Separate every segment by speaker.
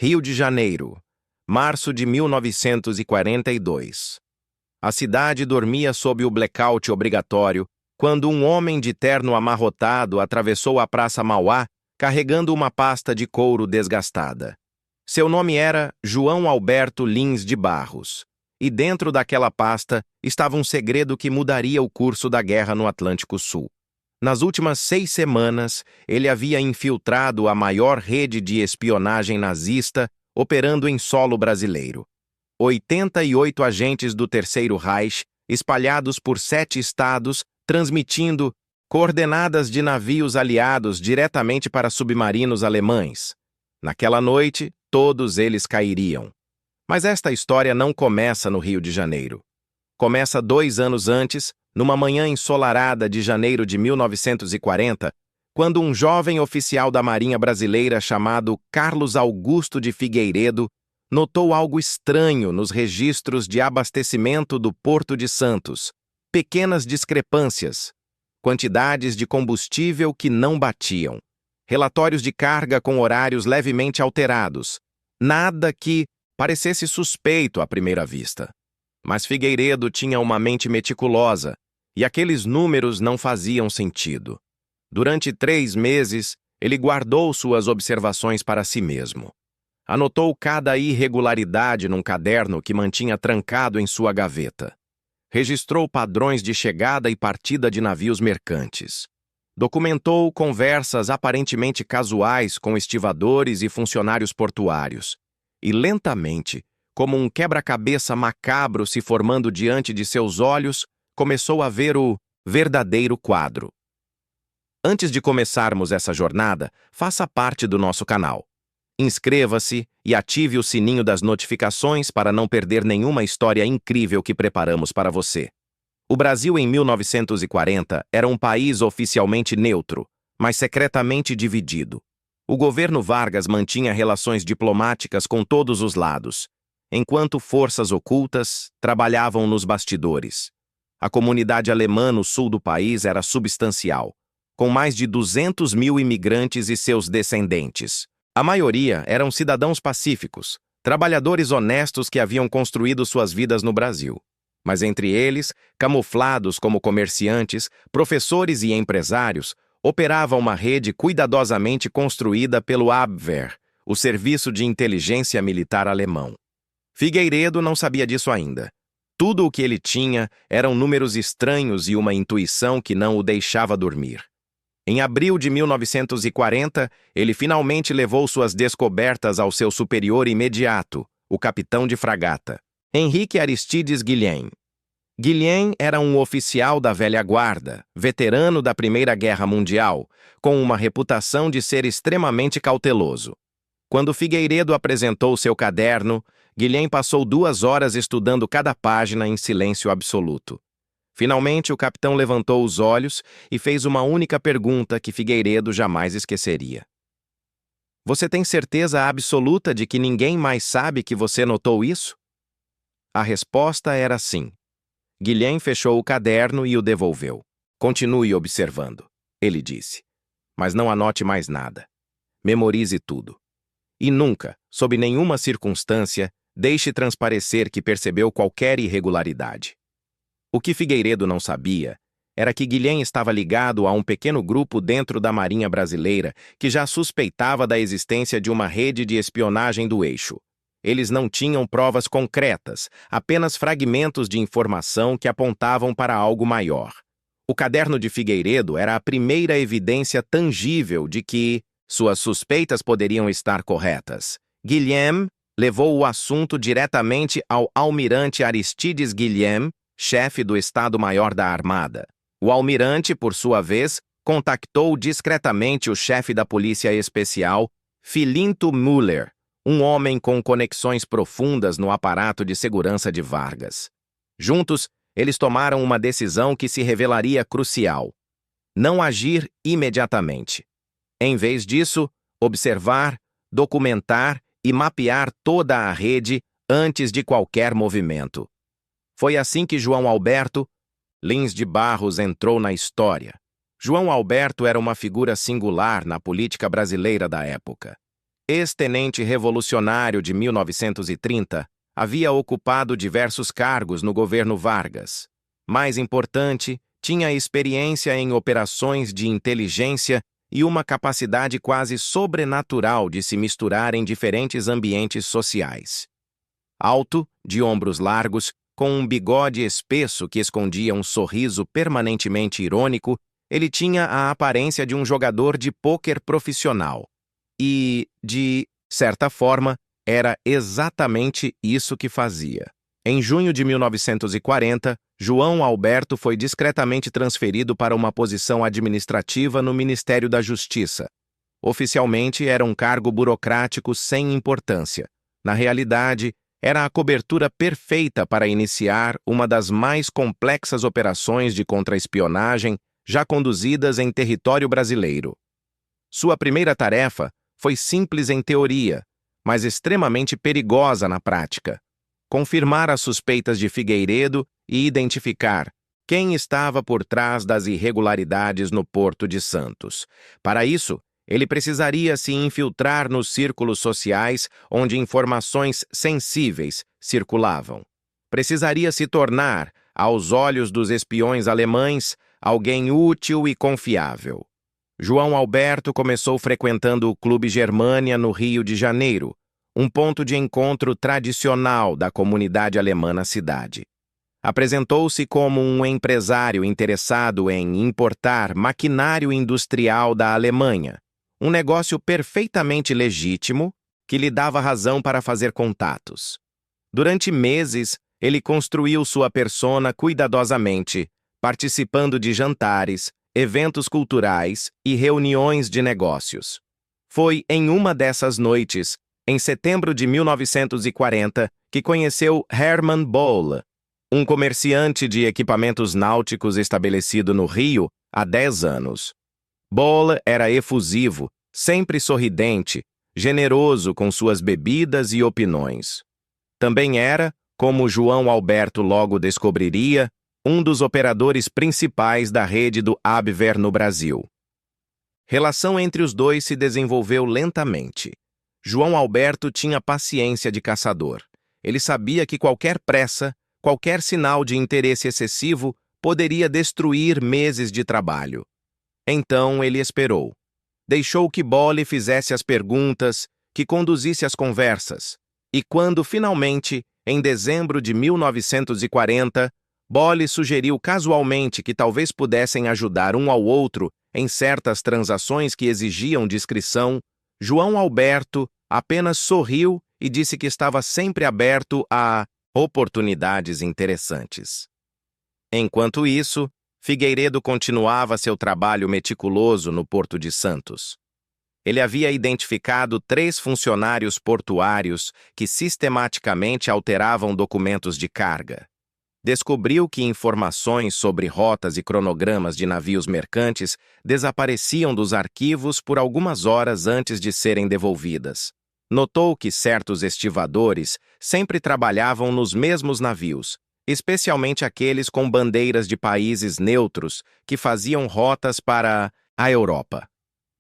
Speaker 1: Rio de Janeiro, março de 1942. A cidade dormia sob o blackout obrigatório quando um homem de terno amarrotado atravessou a Praça Mauá carregando uma pasta de couro desgastada. Seu nome era João Alberto Lins de Barros, e dentro daquela pasta estava um segredo que mudaria o curso da guerra no Atlântico Sul. Nas últimas 6 semanas, ele havia infiltrado a maior rede de espionagem nazista operando em solo brasileiro. 88 agentes do Terceiro Reich, espalhados por 7 estados, transmitindo coordenadas de navios aliados diretamente para submarinos alemães. Naquela noite, todos eles cairiam. Mas esta história não começa no Rio de Janeiro. Começa 2 anos antes, numa manhã ensolarada de janeiro de 1940, quando um jovem oficial da Marinha Brasileira chamado Carlos Augusto de Figueiredo notou algo estranho nos registros de abastecimento do Porto de Santos. Pequenas discrepâncias, quantidades de combustível que não batiam, relatórios de carga com horários levemente alterados, nada que parecesse suspeito à primeira vista. Mas Figueiredo tinha uma mente meticulosa, e aqueles números não faziam sentido. Durante 3 meses, ele guardou suas observações para si mesmo. Anotou cada irregularidade num caderno que mantinha trancado em sua gaveta. Registrou padrões de chegada e partida de navios mercantes. Documentou conversas aparentemente casuais com estivadores e funcionários portuários. E lentamente, como um quebra-cabeça macabro se formando diante de seus olhos, começou a ver o verdadeiro quadro. Antes de começarmos essa jornada, faça parte do nosso canal. Inscreva-se e ative o sininho das notificações para não perder nenhuma história incrível que preparamos para você. O Brasil em 1940 era um país oficialmente neutro, mas secretamente dividido. O governo Vargas mantinha relações diplomáticas com todos os lados, enquanto forças ocultas trabalhavam nos bastidores. A comunidade alemã no sul do país era substancial, com mais de 200 mil imigrantes e seus descendentes. A maioria eram cidadãos pacíficos, trabalhadores honestos que haviam construído suas vidas no Brasil. Mas entre eles, camuflados como comerciantes, professores e empresários, operava uma rede cuidadosamente construída pelo Abwehr, o serviço de inteligência militar alemão. Figueiredo não sabia disso ainda. Tudo o que ele tinha eram números estranhos e uma intuição que não o deixava dormir. Em abril de 1940, ele finalmente levou suas descobertas ao seu superior imediato, o capitão de fragata, Henrique Aristides Guilhem. Guilhem era um oficial da velha guarda, veterano da Primeira Guerra Mundial, com uma reputação de ser extremamente cauteloso. Quando Figueiredo apresentou seu caderno, Guilhem passou 2 horas estudando cada página em silêncio absoluto. Finalmente, o capitão levantou os olhos e fez uma única pergunta que Figueiredo jamais esqueceria. Você tem certeza absoluta de que ninguém mais sabe que você notou isso? A resposta era sim. Guilhem fechou o caderno e o devolveu. Continue observando, ele disse. Mas não anote mais nada. Memorize tudo. E nunca, sob nenhuma circunstância, deixe transparecer que percebeu qualquer irregularidade. O que Figueiredo não sabia era que Guilhem estava ligado a um pequeno grupo dentro da Marinha Brasileira que já suspeitava da existência de uma rede de espionagem do eixo. Eles não tinham provas concretas, apenas fragmentos de informação que apontavam para algo maior. O caderno de Figueiredo era a primeira evidência tangível de que suas suspeitas poderiam estar corretas. Guilhem levou o assunto diretamente ao almirante Aristides Guilhem, chefe do Estado-Maior da Armada. O almirante, por sua vez, contactou discretamente o chefe da Polícia Especial, Filinto Müller, um homem com conexões profundas no aparato de segurança de Vargas. Juntos, eles tomaram uma decisão que se revelaria crucial: não agir imediatamente. Em vez disso, observar, documentar e mapear toda a rede antes de qualquer movimento. Foi assim que João Alberto Lins de Barros entrou na história. João Alberto era uma figura singular na política brasileira da época. ex-tenente revolucionário de 1930, havia ocupado diversos cargos no governo Vargas. Mais importante, tinha experiência em operações de inteligência e uma capacidade quase sobrenatural de se misturar em diferentes ambientes sociais. Alto, de ombros largos, com um bigode espesso que escondia um sorriso permanentemente irônico, ele tinha a aparência de um jogador de pôquer profissional. E, de certa forma, era exatamente isso que fazia. Em junho de 1940, João Alberto foi discretamente transferido para uma posição administrativa no Ministério da Justiça. Oficialmente, era um cargo burocrático sem importância. Na realidade, era a cobertura perfeita para iniciar uma das mais complexas operações de contra-espionagem já conduzidas em território brasileiro. Sua primeira tarefa foi simples em teoria, mas extremamente perigosa na prática: confirmar as suspeitas de Figueiredo e identificar quem estava por trás das irregularidades no Porto de Santos. Para isso, ele precisaria se infiltrar nos círculos sociais onde informações sensíveis circulavam. Precisaria se tornar, aos olhos dos espiões alemães, alguém útil e confiável. João Alberto começou frequentando o Clube Germânia no Rio de Janeiro, um ponto de encontro tradicional da comunidade alemã na cidade. Apresentou-se como um empresário interessado em importar maquinário industrial da Alemanha, um negócio perfeitamente legítimo que lhe dava razão para fazer contatos. Durante meses, ele construiu sua persona cuidadosamente, participando de jantares, eventos culturais e reuniões de negócios. Foi em uma dessas noites, em setembro de 1940, que conheceu Hermann Boll, um comerciante de equipamentos náuticos estabelecido no Rio há 10 anos. Boll era efusivo, sempre sorridente, generoso com suas bebidas e opiniões. Também era, como João Alberto logo descobriria, um dos operadores principais da rede do Abwehr no Brasil. Relação entre os dois se desenvolveu lentamente. João Alberto tinha paciência de caçador. Ele sabia que qualquer pressa, qualquer sinal de interesse excessivo poderia destruir meses de trabalho. Então ele esperou. Deixou que Boll fizesse as perguntas, que conduzisse as conversas. E quando, finalmente, em dezembro de 1940, Boll sugeriu casualmente que talvez pudessem ajudar um ao outro em certas transações que exigiam discrição, João Alberto apenas sorriu e disse que estava sempre aberto a oportunidades interessantes. Enquanto isso, Figueiredo continuava seu trabalho meticuloso no Porto de Santos. Ele havia identificado 3 funcionários portuários que sistematicamente alteravam documentos de carga. Descobriu que informações sobre rotas e cronogramas de navios mercantes desapareciam dos arquivos por algumas horas antes de serem devolvidas. Notou que certos estivadores sempre trabalhavam nos mesmos navios, especialmente aqueles com bandeiras de países neutros que faziam rotas para a Europa.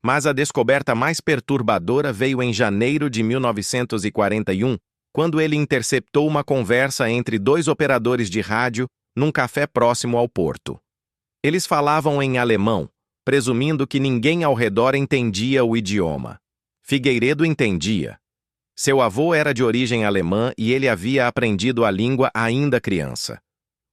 Speaker 1: Mas a descoberta mais perturbadora veio em janeiro de 1941, quando ele interceptou uma conversa entre 2 operadores de rádio num café próximo ao porto. Eles falavam em alemão, presumindo que ninguém ao redor entendia o idioma. Figueiredo entendia. Seu avô era de origem alemã e ele havia aprendido a língua ainda criança.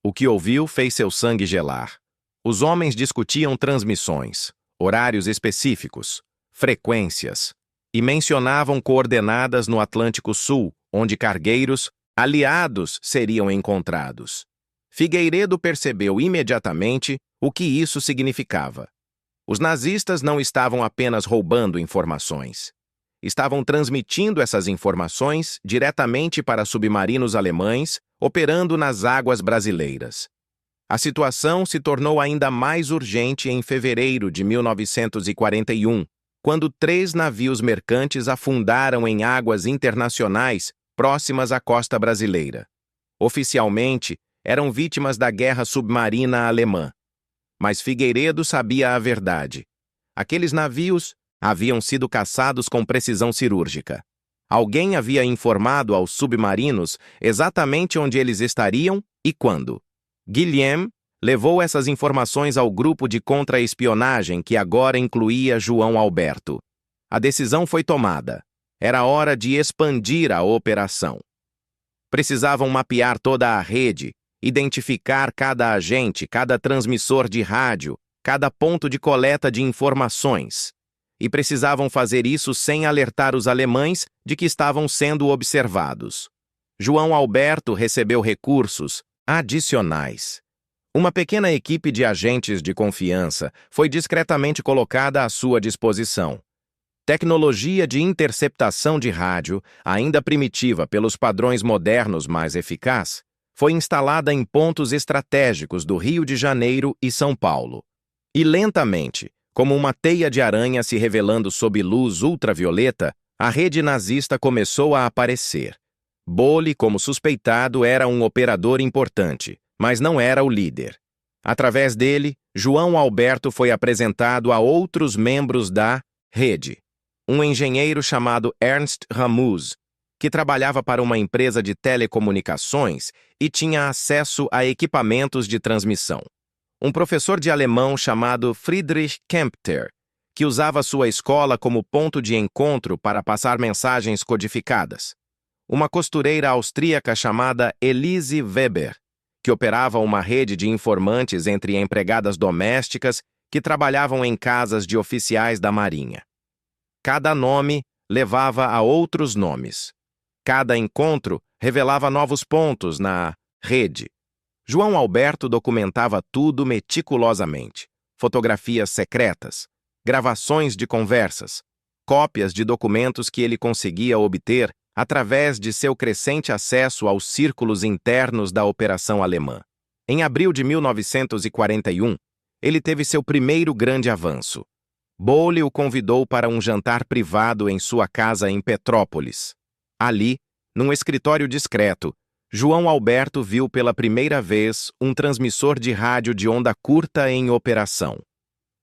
Speaker 1: O que ouviu fez seu sangue gelar. Os homens discutiam transmissões, horários específicos, frequências, e mencionavam coordenadas no Atlântico Sul, onde cargueiros, aliados, seriam encontrados. Figueiredo percebeu imediatamente o que isso significava. Os nazistas não estavam apenas roubando informações. Estavam transmitindo essas informações diretamente para submarinos alemães, operando nas águas brasileiras. A situação se tornou ainda mais urgente em fevereiro de 1941, quando 3 navios mercantes afundaram em águas internacionais próximas à costa brasileira. Oficialmente, eram vítimas da guerra submarina alemã. Mas Figueiredo sabia a verdade. Aqueles navios Haviam sido caçados com precisão cirúrgica. Alguém havia informado aos submarinos exatamente onde eles estariam e quando. Guillaume levou essas informações ao grupo de contra-espionagem que agora incluía João Alberto. A decisão foi tomada. Era hora de expandir a operação. Precisavam mapear toda a rede, identificar cada agente, cada transmissor de rádio, cada ponto de coleta de informações. E precisavam fazer isso sem alertar os alemães de que estavam sendo observados. João Alberto recebeu recursos adicionais. Uma pequena equipe de agentes de confiança foi discretamente colocada à sua disposição. Tecnologia de interceptação de rádio, ainda primitiva pelos padrões modernos mais eficaz, foi instalada em pontos estratégicos do Rio de Janeiro e São Paulo. E lentamente, como uma teia de aranha se revelando sob luz ultravioleta, a rede nazista começou a aparecer. Bolle, como suspeitado, era um operador importante, mas não era o líder. Através dele, João Alberto foi apresentado a outros membros da rede. Um engenheiro chamado Ernst Ramuz, que trabalhava para uma empresa de telecomunicações e tinha acesso a equipamentos de transmissão. Um professor de alemão chamado Friedrich Kempter, que usava sua escola como ponto de encontro para passar mensagens codificadas. Uma costureira austríaca chamada Elise Weber, que operava uma rede de informantes entre empregadas domésticas que trabalhavam em casas de oficiais da Marinha. Cada nome levava a outros nomes. Cada encontro revelava novos pontos na rede. João Alberto documentava tudo meticulosamente. Fotografias secretas, gravações de conversas, cópias de documentos que ele conseguia obter através de seu crescente acesso aos círculos internos da operação alemã. Em abril de 1941, ele teve seu primeiro grande avanço. Bolle o convidou para um jantar privado em sua casa em Petrópolis. Ali, num escritório discreto, João Alberto viu pela primeira vez um transmissor de rádio de onda curta em operação.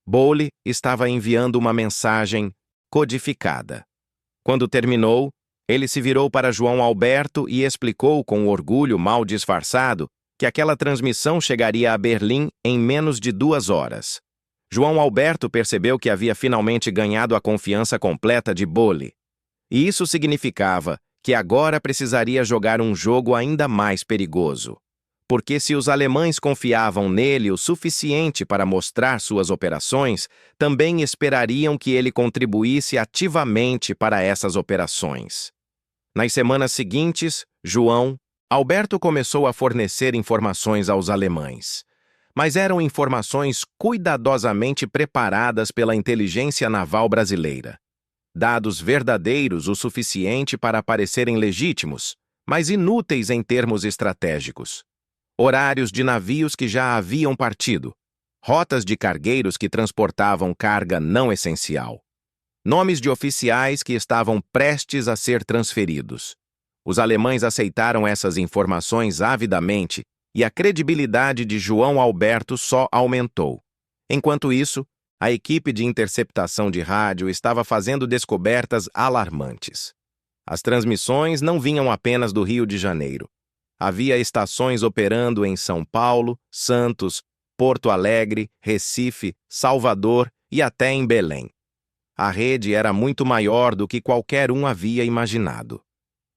Speaker 1: Bolle estava enviando uma mensagem codificada. Quando terminou, ele se virou para João Alberto e explicou com orgulho mal disfarçado que aquela transmissão chegaria a Berlim em menos de 2 horas. João Alberto percebeu que havia finalmente ganhado a confiança completa de Bolle. E isso significava que agora precisaria jogar um jogo ainda mais perigoso. Porque se os alemães confiavam nele o suficiente para mostrar suas operações, também esperariam que ele contribuísse ativamente para essas operações. Nas semanas seguintes, João Alberto começou a fornecer informações aos alemães. Mas eram informações cuidadosamente preparadas pela inteligência naval brasileira. Dados verdadeiros o suficiente para parecerem legítimos, mas inúteis em termos estratégicos. Horários de navios que já haviam partido. Rotas de cargueiros que transportavam carga não essencial. Nomes de oficiais que estavam prestes a ser transferidos. Os alemães aceitaram essas informações avidamente e a credibilidade de João Alberto só aumentou. Enquanto isso, a equipe de interceptação de rádio estava fazendo descobertas alarmantes. As transmissões não vinham apenas do Rio de Janeiro. Havia estações operando em São Paulo, Santos, Porto Alegre, Recife, Salvador e até em Belém. A rede era muito maior do que qualquer um havia imaginado.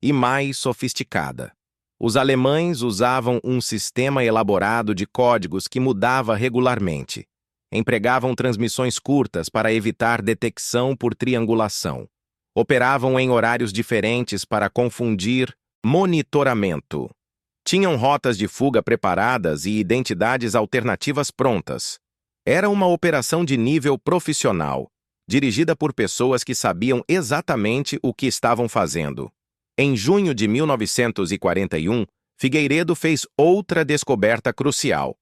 Speaker 1: E mais sofisticada. Os alemães usavam um sistema elaborado de códigos que mudava regularmente. Empregavam transmissões curtas para evitar detecção por triangulação. Operavam em horários diferentes para confundir monitoramento. Tinham rotas de fuga preparadas e identidades alternativas prontas. Era uma operação de nível profissional, dirigida por pessoas que sabiam exatamente o que estavam fazendo. Em junho de 1941, Figueiredo fez outra descoberta crucial.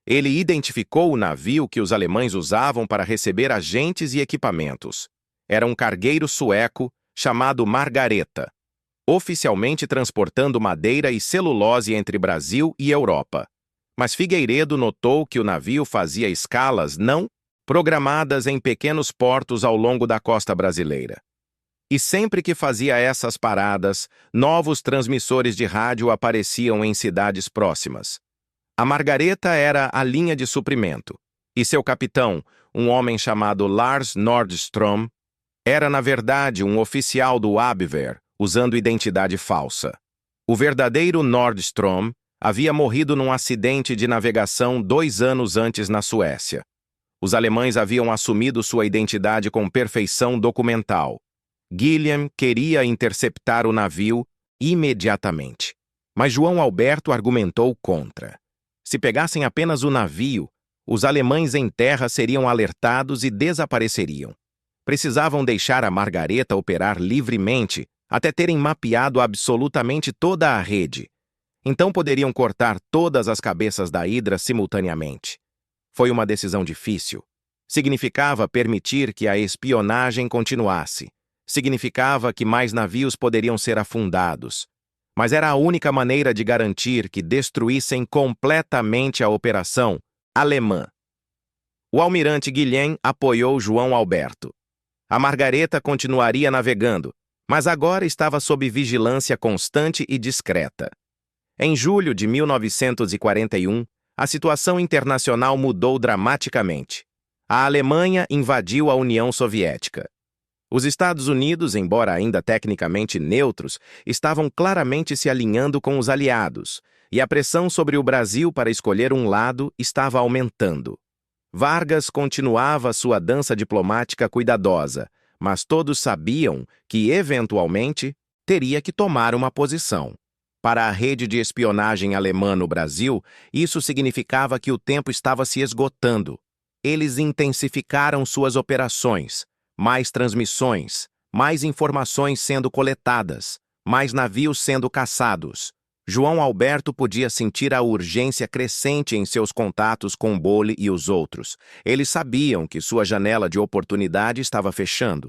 Speaker 1: Ele identificou o navio que os alemães usavam para receber agentes e equipamentos. Era um cargueiro sueco chamado Margareta, oficialmente transportando madeira e celulose entre Brasil e Europa. Mas Figueiredo notou que o navio fazia escalas não programadas em pequenos portos ao longo da costa brasileira. E sempre que fazia essas paradas, novos transmissores de rádio apareciam em cidades próximas. A Margareta era a linha de suprimento, e seu capitão, um homem chamado Lars Nordström, era, na verdade, um oficial do Abwehr, usando identidade falsa. O verdadeiro Nordström havia morrido num acidente de navegação 2 anos antes na Suécia. Os alemães haviam assumido sua identidade com perfeição documental. Guilhem queria interceptar o navio imediatamente, mas João Alberto argumentou contra. Se pegassem apenas o navio, os alemães em terra seriam alertados e desapareceriam. Precisavam deixar a Margareta operar livremente até terem mapeado absolutamente toda a rede. Então poderiam cortar todas as cabeças da Hidra simultaneamente. Foi uma decisão difícil. Significava permitir que a espionagem continuasse. Significava que mais navios poderiam ser afundados. Mas era a única maneira de garantir que destruíssem completamente a operação alemã. O almirante Guilhem apoiou João Alberto. A Margareta continuaria navegando, mas agora estava sob vigilância constante e discreta. Em julho de 1941, a situação internacional mudou dramaticamente. A Alemanha invadiu a União Soviética. Os Estados Unidos, embora ainda tecnicamente neutros, estavam claramente se alinhando com os aliados, e a pressão sobre o Brasil para escolher um lado estava aumentando. Vargas continuava sua dança diplomática cuidadosa, mas todos sabiam que, eventualmente, teria que tomar uma posição. Para a rede de espionagem alemã no Brasil, isso significava que o tempo estava se esgotando. Eles intensificaram suas operações, mais transmissões, mais informações sendo coletadas, mais navios sendo caçados. João Alberto podia sentir a urgência crescente em seus contatos com Bolle e os outros. Eles sabiam que sua janela de oportunidade estava fechando.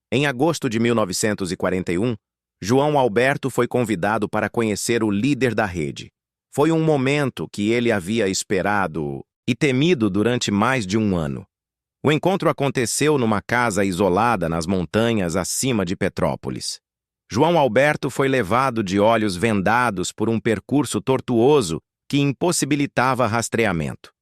Speaker 1: Em agosto de 1941, João Alberto foi convidado para conhecer o líder da rede. Foi um momento que ele havia esperado e temido durante mais de um ano. O encontro aconteceu numa casa isolada nas montanhas acima de Petrópolis. João Alberto foi levado de olhos vendados por um percurso tortuoso que impossibilitava rastreamento.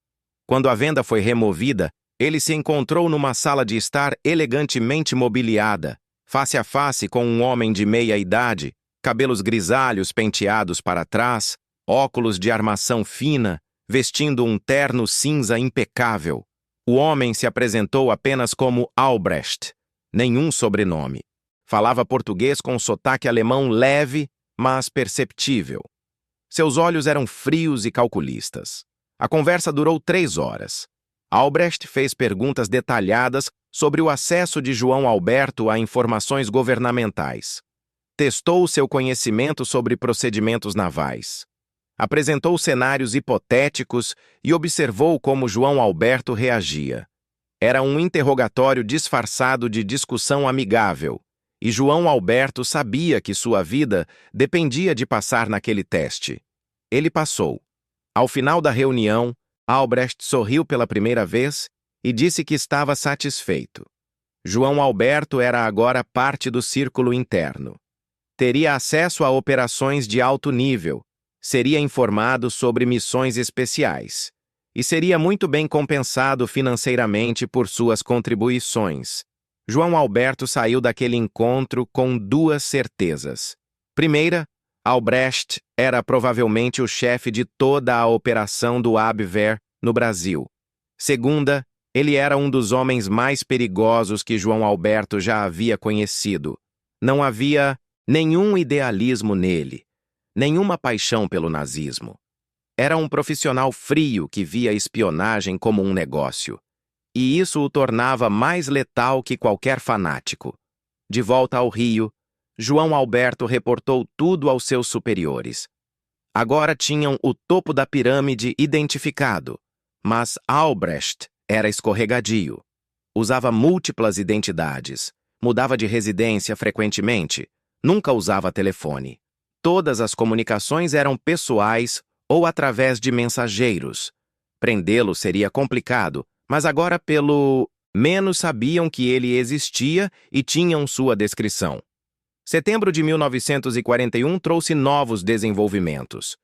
Speaker 1: Quando a venda foi removida, ele se encontrou numa sala de estar elegantemente mobiliada, face a face com um homem de meia idade, cabelos grisalhos penteados para trás, óculos de armação fina, vestindo um terno cinza impecável. O homem se apresentou apenas como Albrecht, nenhum sobrenome. Falava português com sotaque alemão leve, mas perceptível. Seus olhos eram frios e calculistas. A conversa durou 3 horas. Albrecht fez perguntas detalhadas sobre o acesso de João Alberto a informações governamentais. Testou seu conhecimento sobre procedimentos navais. Apresentou cenários hipotéticos e observou como João Alberto reagia. Era um interrogatório disfarçado de discussão amigável, e João Alberto sabia que sua vida dependia de passar naquele teste. Ele passou. Ao final da reunião, Albrecht sorriu pela primeira vez e disse que estava satisfeito. João Alberto era agora parte do círculo interno. Teria acesso a operações de alto nível, seria informado sobre missões especiais e seria muito bem compensado financeiramente por suas contribuições. João Alberto saiu daquele encontro com 2 certezas. Primeira, Albrecht era provavelmente o chefe de toda a operação do Abwehr no Brasil. Segunda, ele era um dos homens mais perigosos que João Alberto já havia conhecido. Não havia nenhum idealismo nele, nenhuma paixão pelo nazismo. Era um profissional frio que via a espionagem como um negócio. E isso o tornava mais letal que qualquer fanático. De volta ao Rio, João Alberto reportou tudo aos seus superiores. Agora tinham o topo da pirâmide identificado, mas Albrecht era escorregadio. Usava múltiplas identidades, mudava de residência frequentemente, nunca usava telefone. Todas as comunicações eram pessoais ou através de mensageiros. Prendê-lo seria complicado, mas agora pelo menos sabiam que ele existia e tinham sua descrição. Setembro de 1941 trouxe novos desenvolvimentos.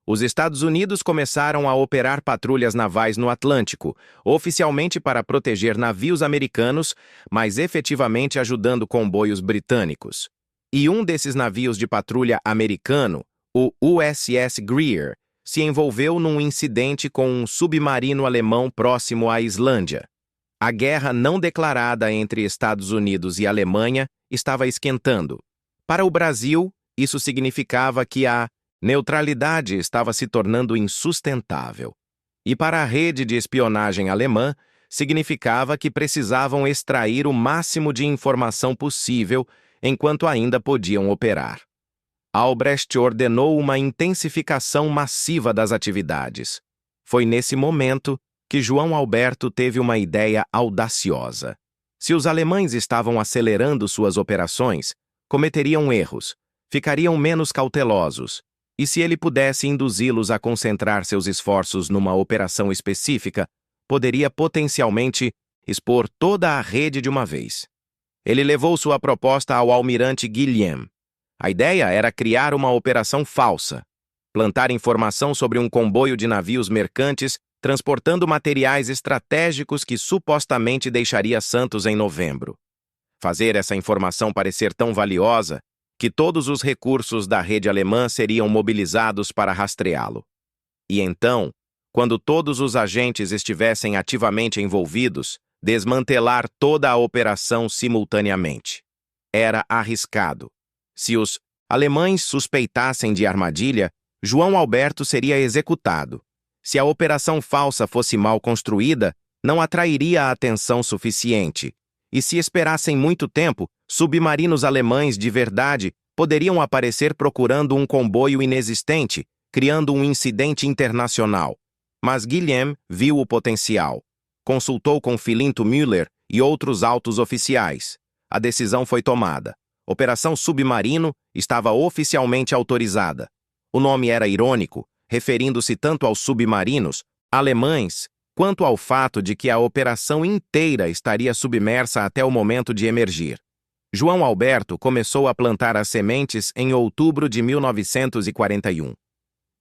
Speaker 1: Os Estados Unidos começaram a operar patrulhas navais no Atlântico, oficialmente para proteger navios americanos, mas efetivamente ajudando comboios britânicos. E um desses navios de patrulha americano, o USS Greer, se envolveu num incidente com um submarino alemão próximo à Islândia. A guerra não declarada entre Estados Unidos e Alemanha estava esquentando. Para o Brasil, isso significava que a neutralidade estava se tornando insustentável. E para a rede de espionagem alemã, significava que precisavam extrair o máximo de informação possível enquanto ainda podiam operar. Albrecht ordenou uma intensificação massiva das atividades. Foi nesse momento que João Alberto teve uma ideia audaciosa. Se os alemães estavam acelerando suas operações, cometeriam erros, ficariam menos cautelosos, e se ele pudesse induzi-los a concentrar seus esforços numa operação específica, poderia potencialmente expor toda a rede de uma vez. Ele levou sua proposta ao almirante Guilhem. A ideia era criar uma operação falsa, plantar informação sobre um comboio de navios mercantes transportando materiais estratégicos que supostamente deixaria Santos em novembro. Fazer essa informação parecer tão valiosa que todos os recursos da rede alemã seriam mobilizados para rastreá-lo. E então, quando todos os agentes estivessem ativamente envolvidos, desmantelar toda a operação simultaneamente. Era arriscado. Se os alemães suspeitassem de armadilha, João Alberto seria executado. Se a operação falsa fosse mal construída, não atrairia a atenção suficiente. E se esperassem muito tempo, submarinos alemães de verdade poderiam aparecer procurando um comboio inexistente, criando um incidente internacional. Mas Guilhem viu o potencial. Consultou com Filinto Müller e outros altos oficiais. A decisão foi tomada. Operação Submarino estava oficialmente autorizada. O nome era irônico, referindo-se tanto aos submarinos alemães quanto ao fato de que a operação inteira estaria submersa até o momento de emergir. João Alberto começou a plantar as sementes em outubro de 1941.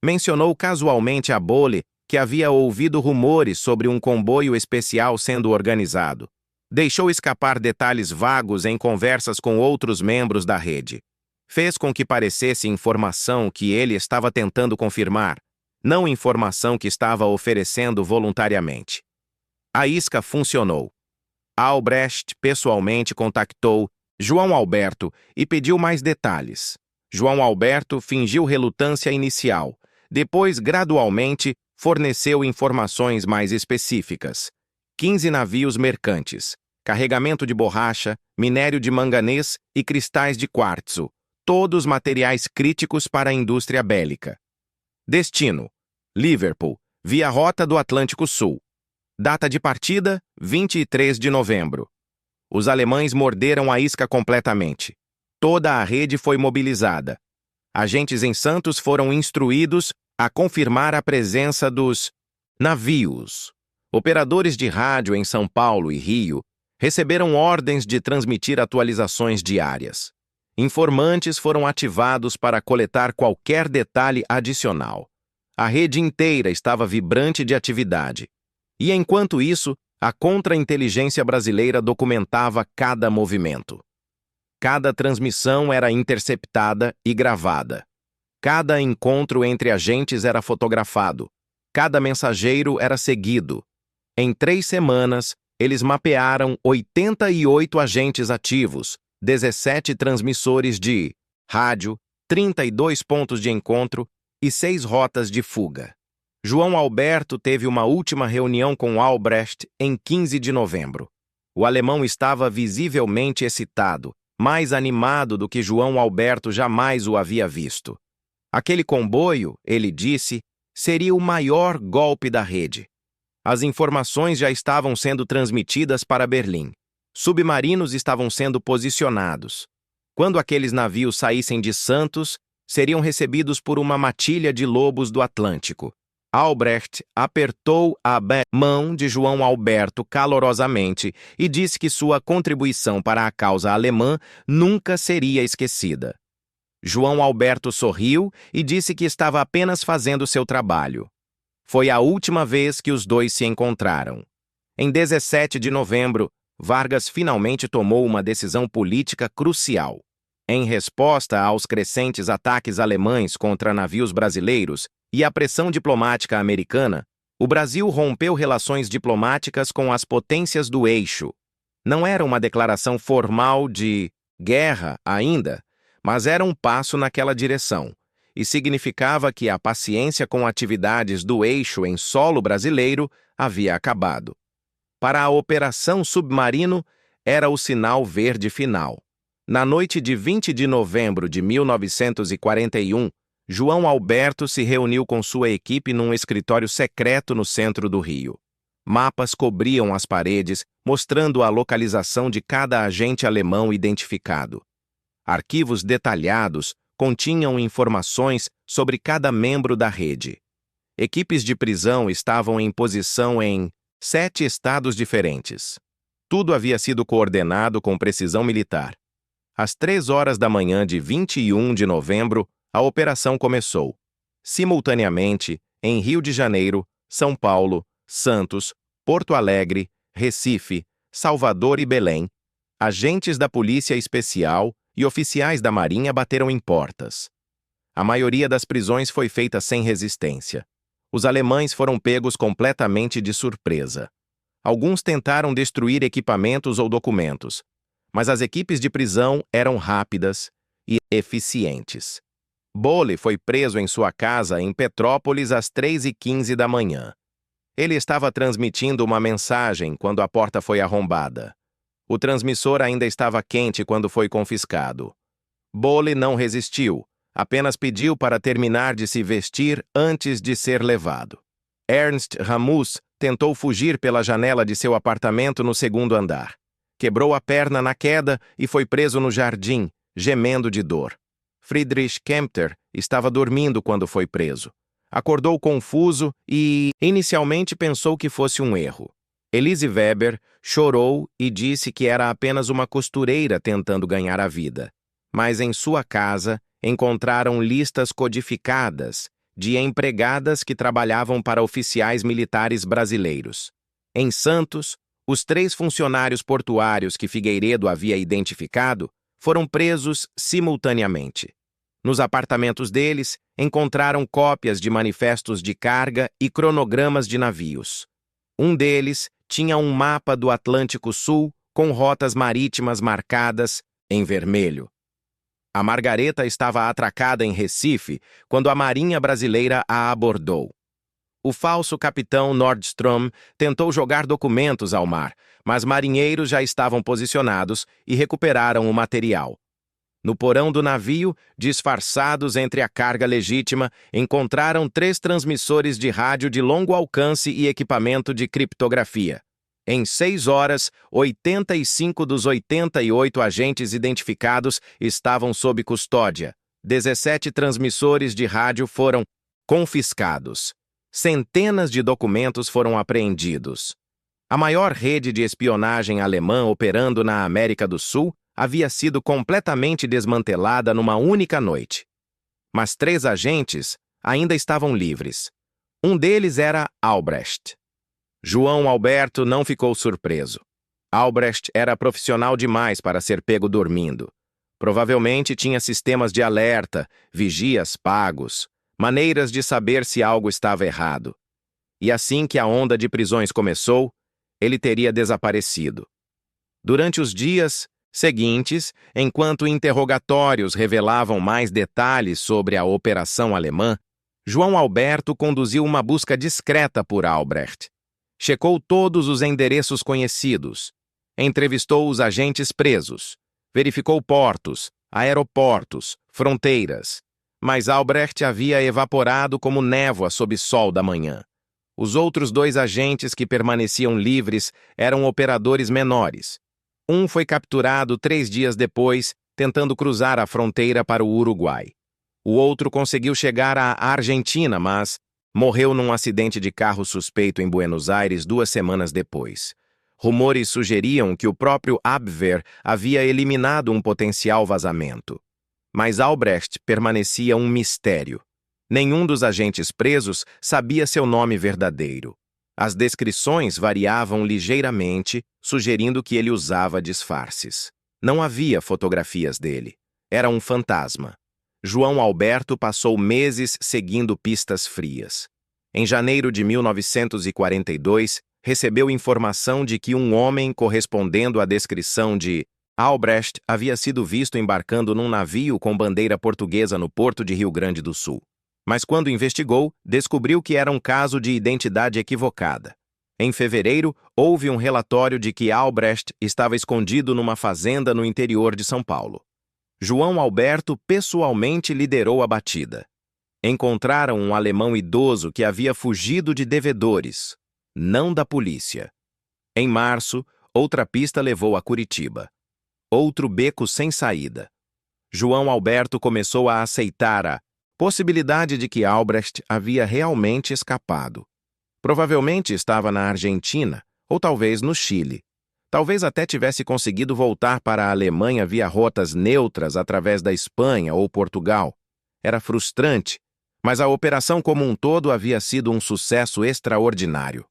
Speaker 1: Mencionou casualmente a Bolle que havia ouvido rumores sobre um comboio especial sendo organizado. Deixou escapar detalhes vagos em conversas com outros membros da rede. Fez com que parecesse informação que ele estava tentando confirmar, não informação que estava oferecendo voluntariamente. A isca funcionou. Albrecht pessoalmente contactou João Alberto e pediu mais detalhes. João Alberto fingiu relutância inicial, depois, gradualmente, forneceu informações mais específicas. 15 navios mercantes, carregamento de borracha, minério de manganês e cristais de quartzo, todos materiais críticos para a indústria bélica. Destino: Liverpool, via rota do Atlântico Sul. Data de partida: 23 de novembro. Os alemães morderam a isca completamente. Toda a rede foi mobilizada. Agentes em Santos foram instruídos a confirmar a presença dos navios. Operadores de rádio em São Paulo e Rio receberam ordens de transmitir atualizações diárias. Informantes foram ativados para coletar qualquer detalhe adicional. A rede inteira estava vibrante de atividade. E enquanto isso, a contra-inteligência brasileira documentava cada movimento. Cada transmissão era interceptada e gravada. Cada encontro entre agentes era fotografado. Cada mensageiro era seguido. Em 3 semanas, eles mapearam 88 agentes ativos, 17 transmissores de rádio, 32 pontos de encontro e 6 rotas de fuga. João Alberto teve uma última reunião com Albrecht em 15 de novembro. O alemão estava visivelmente excitado, mais animado do que João Alberto jamais o havia visto. Aquele comboio, ele disse, seria o maior golpe da rede. As informações já estavam sendo transmitidas para Berlim. Submarinos estavam sendo posicionados. Quando aqueles navios saíssem de Santos, seriam recebidos por uma matilha de lobos do Atlântico. Albrecht apertou a mão de João Alberto calorosamente e disse que sua contribuição para a causa alemã nunca seria esquecida. João Alberto sorriu e disse que estava apenas fazendo seu trabalho. Foi a última vez que os dois se encontraram. Em 17 de novembro, Vargas finalmente tomou uma decisão política crucial. Em resposta aos crescentes ataques alemães contra navios brasileiros e à pressão diplomática americana, o Brasil rompeu relações diplomáticas com as potências do eixo. Não era uma declaração formal de guerra ainda, mas era um passo naquela direção, e significava que a paciência com atividades do eixo em solo brasileiro havia acabado. Para a Operação Submarino, era o sinal verde final. Na noite de 20 de novembro de 1941, João Alberto se reuniu com sua equipe num escritório secreto no centro do Rio. Mapas cobriam as paredes, mostrando a localização de cada agente alemão identificado. Arquivos detalhados continham informações sobre cada membro da rede. Equipes de prisão estavam em posição em 7 estados diferentes. Tudo havia sido coordenado com precisão militar. Às 3 horas da manhã de 21 de novembro, a operação começou. Simultaneamente, em Rio de Janeiro, São Paulo, Santos, Porto Alegre, Recife, Salvador e Belém, agentes da Polícia Especial e oficiais da Marinha bateram em portas. A maioria das prisões foi feita sem resistência. Os alemães foram pegos completamente de surpresa. Alguns tentaram destruir equipamentos ou documentos, mas as equipes de prisão eram rápidas e eficientes. Bolle foi preso em sua casa em Petrópolis às 3h15 da manhã. Ele estava transmitindo uma mensagem quando a porta foi arrombada. O transmissor ainda estava quente quando foi confiscado. Bolle não resistiu, apenas pediu para terminar de se vestir antes de ser levado. Ernst Ramus tentou fugir pela janela de seu apartamento no 2º andar. Quebrou a perna na queda e foi preso no jardim, gemendo de dor. Friedrich Kempter estava dormindo quando foi preso. Acordou confuso e, inicialmente, pensou que fosse um erro. Elise Weber chorou e disse que era apenas uma costureira tentando ganhar a vida. Mas em sua casa encontraram listas codificadas de empregadas que trabalhavam para oficiais militares brasileiros. Em Santos, os 3 funcionários portuários que Figueiredo havia identificado foram presos simultaneamente. Nos apartamentos deles, encontraram cópias de manifestos de carga e cronogramas de navios. Um deles tinha um mapa do Atlântico Sul com rotas marítimas marcadas em vermelho. A Margareta estava atracada em Recife quando a Marinha Brasileira a abordou. O falso capitão Nordstrom tentou jogar documentos ao mar, mas marinheiros já estavam posicionados e recuperaram o material. No porão do navio, disfarçados entre a carga legítima, encontraram 3 transmissores de rádio de longo alcance e equipamento de criptografia. Em 6 horas, 85 dos 88 agentes identificados estavam sob custódia. 17 transmissores de rádio foram confiscados. Centenas de documentos foram apreendidos. A maior rede de espionagem alemã operando na América do Sul havia sido completamente desmantelada numa única noite. Mas 3 agentes ainda estavam livres. Um deles era Albrecht. João Alberto não ficou surpreso. Albrecht era profissional demais para ser pego dormindo. Provavelmente tinha sistemas de alerta, vigias pagos, maneiras de saber se algo estava errado. E assim que a onda de prisões começou, ele teria desaparecido. Durante os dias seguintes, enquanto interrogatórios revelavam mais detalhes sobre a operação alemã, João Alberto conduziu uma busca discreta por Albrecht. Checou todos os endereços conhecidos, entrevistou os agentes presos, verificou portos, aeroportos, fronteiras. Mas Albrecht havia evaporado como névoa sob sol da manhã. Os outros 2 agentes que permaneciam livres eram operadores menores. Um foi capturado 3 dias depois, tentando cruzar a fronteira para o Uruguai. O outro conseguiu chegar à Argentina, mas morreu num acidente de carro suspeito em Buenos Aires 2 semanas depois. Rumores sugeriam que o próprio Abwehr havia eliminado um potencial vazamento. Mas Albrecht permanecia um mistério. Nenhum dos agentes presos sabia seu nome verdadeiro. As descrições variavam ligeiramente, sugerindo que ele usava disfarces. Não havia fotografias dele. Era um fantasma. João Alberto passou meses seguindo pistas frias. Em janeiro de 1942, recebeu informação de que um homem correspondendo à descrição de Albrecht havia sido visto embarcando num navio com bandeira portuguesa no porto de Rio Grande do Sul. Mas quando investigou, descobriu que era um caso de identidade equivocada. Em fevereiro, houve um relatório de que Albrecht estava escondido numa fazenda no interior de São Paulo. João Alberto pessoalmente liderou a batida. Encontraram um alemão idoso que havia fugido de devedores, não da polícia. Em março, outra pista levou a Curitiba. Outro beco sem saída. João Alberto começou a aceitar a possibilidade de que Albrecht havia realmente escapado. Provavelmente estava na Argentina, ou talvez no Chile. Talvez até tivesse conseguido voltar para a Alemanha via rotas neutras através da Espanha ou Portugal. Era frustrante, mas a operação como um todo havia sido um sucesso extraordinário.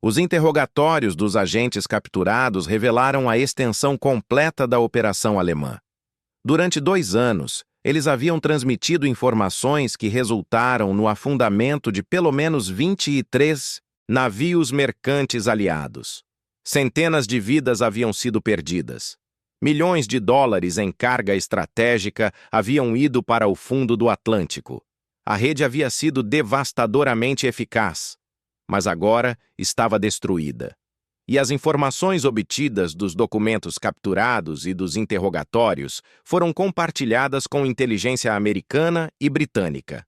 Speaker 1: Os interrogatórios dos agentes capturados revelaram a extensão completa da operação alemã. Durante 2 anos, eles haviam transmitido informações que resultaram no afundamento de pelo menos 23 navios mercantes aliados. Centenas de vidas haviam sido perdidas. Milhões de dólares em carga estratégica haviam ido para o fundo do Atlântico. A rede havia sido devastadoramente eficaz, mas agora estava destruída. E as informações obtidas dos documentos capturados e dos interrogatórios foram compartilhadas com inteligência americana e britânica.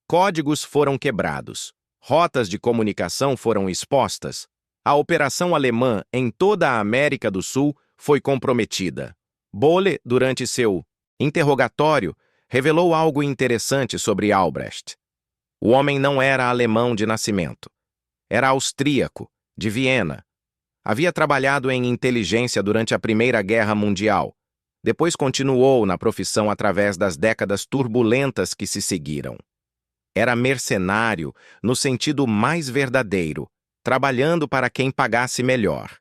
Speaker 1: Códigos foram quebrados. Rotas de comunicação foram expostas. A operação alemã em toda a América do Sul foi comprometida. Bolle, durante seu interrogatório, revelou algo interessante sobre Albrecht. O homem não era alemão de nascimento. Era austríaco, de Viena. Havia trabalhado em inteligência durante a Primeira Guerra Mundial. Depois continuou na profissão através das décadas turbulentas que se seguiram. Era mercenário no sentido mais verdadeiro, trabalhando para quem pagasse melhor.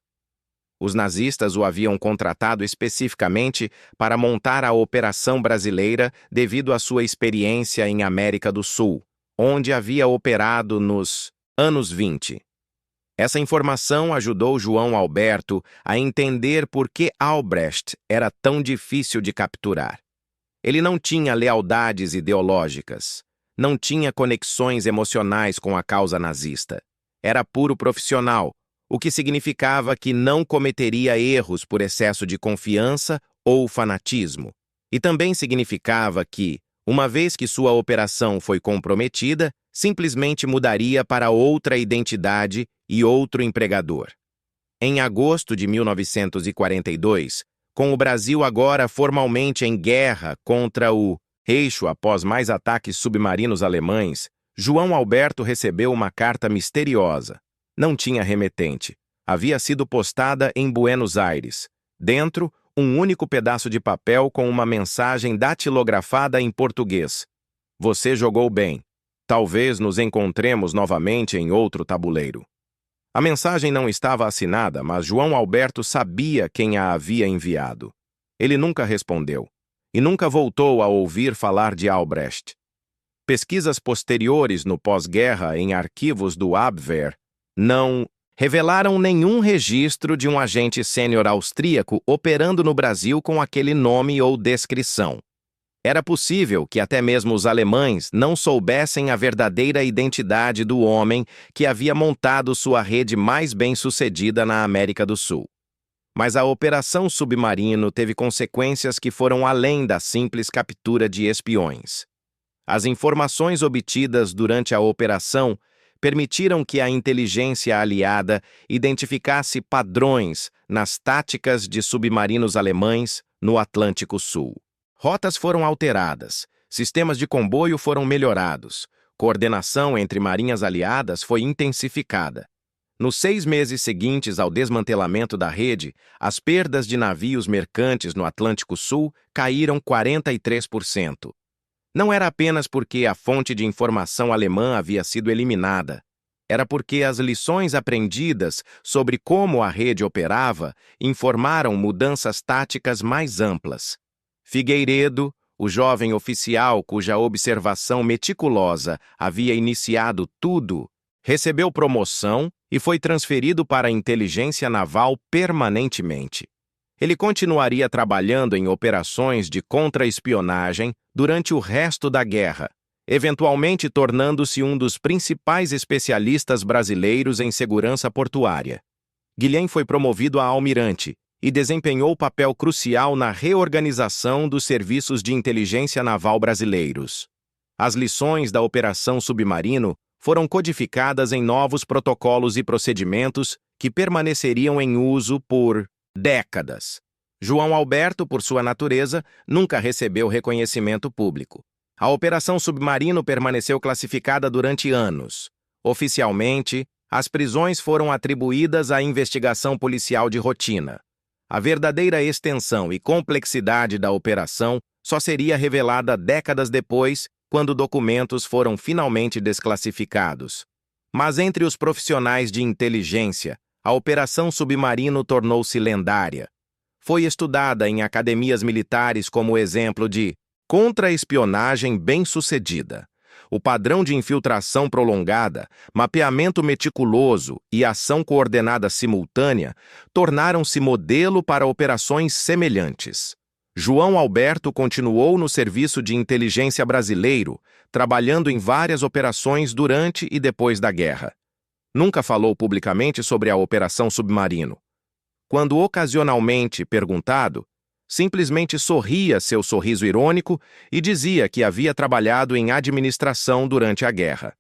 Speaker 1: Os nazistas o haviam contratado especificamente para montar a operação brasileira devido à sua experiência em América do Sul, onde havia operado nos anos 20. Essa informação ajudou João Alberto a entender por que Albrecht era tão difícil de capturar. Ele não tinha lealdades ideológicas, não tinha conexões emocionais com a causa nazista. Era puro profissional, o que significava que não cometeria erros por excesso de confiança ou fanatismo. E também significava que, uma vez que sua operação foi comprometida, simplesmente mudaria para outra identidade e outro empregador. Em agosto de 1942, com o Brasil agora formalmente em guerra contra o eixo após mais ataques submarinos alemães, João Alberto recebeu uma carta misteriosa. Não tinha remetente. Havia sido postada em Buenos Aires. Dentro, um único pedaço de papel com uma mensagem datilografada em português. Você jogou bem. Talvez nos encontremos novamente em outro tabuleiro. A mensagem não estava assinada, mas João Alberto sabia quem a havia enviado. Ele nunca respondeu. E nunca voltou a ouvir falar de Albrecht. Pesquisas posteriores no pós-guerra em arquivos do Abwehr não revelaram nenhum registro de um agente sênior austríaco operando no Brasil com aquele nome ou descrição. Era possível que até mesmo os alemães não soubessem a verdadeira identidade do homem que havia montado sua rede mais bem-sucedida na América do Sul. Mas a Operação Submarino teve consequências que foram além da simples captura de espiões. As informações obtidas durante a operação permitiram que a inteligência aliada identificasse padrões nas táticas de submarinos alemães no Atlântico Sul. Rotas foram alteradas, sistemas de comboio foram melhorados, coordenação entre marinhas aliadas foi intensificada. Nos 6 meses seguintes ao desmantelamento da rede, as perdas de navios mercantes no Atlântico Sul caíram 43%. Não era apenas porque a fonte de informação alemã havia sido eliminada. Era porque as lições aprendidas sobre como a rede operava informaram mudanças táticas mais amplas. Figueiredo, o jovem oficial cuja observação meticulosa havia iniciado tudo, recebeu promoção e foi transferido para a inteligência naval permanentemente. Ele continuaria trabalhando em operações de contra-espionagem durante o resto da guerra, eventualmente tornando-se um dos principais especialistas brasileiros em segurança portuária. Guilhem foi promovido a almirante e desempenhou papel crucial na reorganização dos serviços de inteligência naval brasileiros. As lições da Operação Submarino foram codificadas em novos protocolos e procedimentos que permaneceriam em uso por décadas. João Alberto, por sua natureza, nunca recebeu reconhecimento público. A Operação Submarino permaneceu classificada durante anos. Oficialmente, as prisões foram atribuídas à investigação policial de rotina. A verdadeira extensão e complexidade da operação só seria revelada décadas depois, quando documentos foram finalmente desclassificados. Mas entre os profissionais de inteligência, a Operação Submarino tornou-se lendária. Foi estudada em academias militares como exemplo de contra-espionagem bem-sucedida. O padrão de infiltração prolongada, mapeamento meticuloso e ação coordenada simultânea tornaram-se modelo para operações semelhantes. João Alberto continuou no Serviço de Inteligência Brasileiro, trabalhando em várias operações durante e depois da guerra. Nunca falou publicamente sobre a Operação Submarino. Quando ocasionalmente perguntado, simplesmente sorria seu sorriso irônico e dizia que havia trabalhado em administração durante a guerra.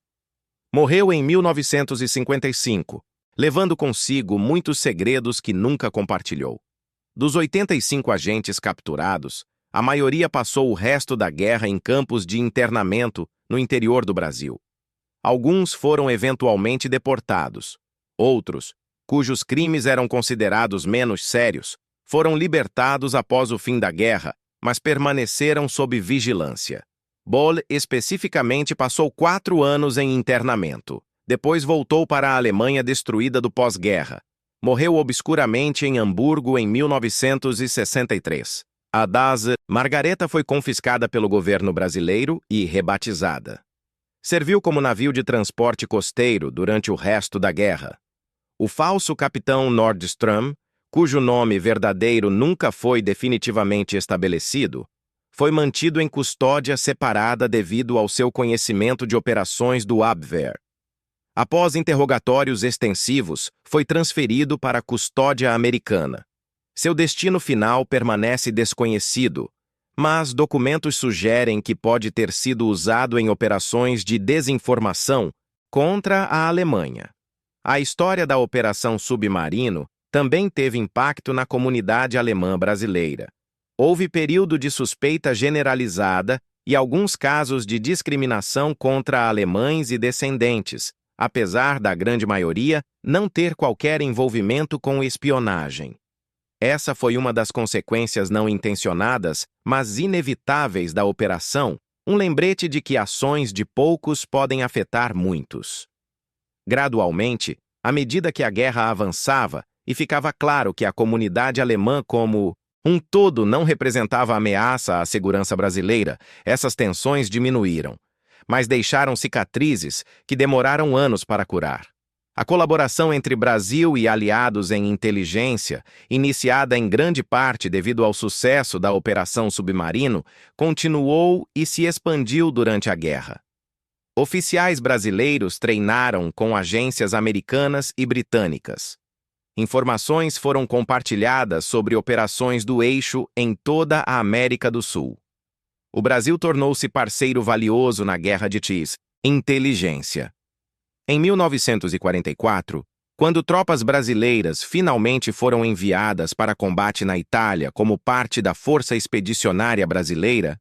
Speaker 1: Morreu em 1955, levando consigo muitos segredos que nunca compartilhou. Dos 85 agentes capturados, a maioria passou o resto da guerra em campos de internamento no interior do Brasil. Alguns foram eventualmente deportados. Outros, cujos crimes eram considerados menos sérios, foram libertados após o fim da guerra, mas permaneceram sob vigilância. Boll especificamente passou 4 anos em internamento. Depois voltou para a Alemanha destruída do pós-guerra. Morreu obscuramente em Hamburgo em 1963. A DAS Margareta foi confiscada pelo governo brasileiro e rebatizada. Serviu como navio de transporte costeiro durante o resto da guerra. O falso capitão Nordström, cujo nome verdadeiro nunca foi definitivamente estabelecido, foi mantido em custódia separada devido ao seu conhecimento de operações do Abwehr. Após interrogatórios extensivos, foi transferido para a custódia americana. Seu destino final permanece desconhecido, mas documentos sugerem que pode ter sido usado em operações de desinformação contra a Alemanha. A história da Operação Submarino também teve impacto na comunidade alemã brasileira. Houve período de suspeita generalizada e alguns casos de discriminação contra alemães e descendentes, apesar da grande maioria não ter qualquer envolvimento com espionagem. Essa foi uma das consequências não intencionadas, mas inevitáveis da operação, um lembrete de que ações de poucos podem afetar muitos. Gradualmente, à medida que a guerra avançava e ficava claro que a comunidade alemã como um todo não representava ameaça à segurança brasileira, essas tensões diminuíram, mas deixaram cicatrizes que demoraram anos para curar. A colaboração entre Brasil e aliados em inteligência, iniciada em grande parte devido ao sucesso da Operação Submarino, continuou e se expandiu durante a guerra. Oficiais brasileiros treinaram com agências americanas e britânicas. Informações foram compartilhadas sobre operações do eixo em toda a América do Sul. O Brasil tornou-se parceiro valioso na Guerra de Inteligência. Em 1944, quando tropas brasileiras finalmente foram enviadas para combate na Itália como parte da Força Expedicionária Brasileira,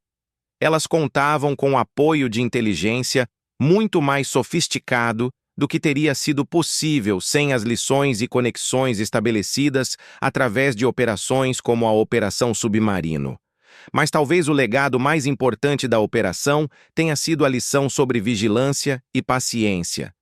Speaker 1: elas contavam com apoio de inteligência muito mais sofisticado do que teria sido possível sem as lições e conexões estabelecidas através de operações como a Operação Submarino. Mas talvez o legado mais importante da operação tenha sido a lição sobre vigilância e paciência.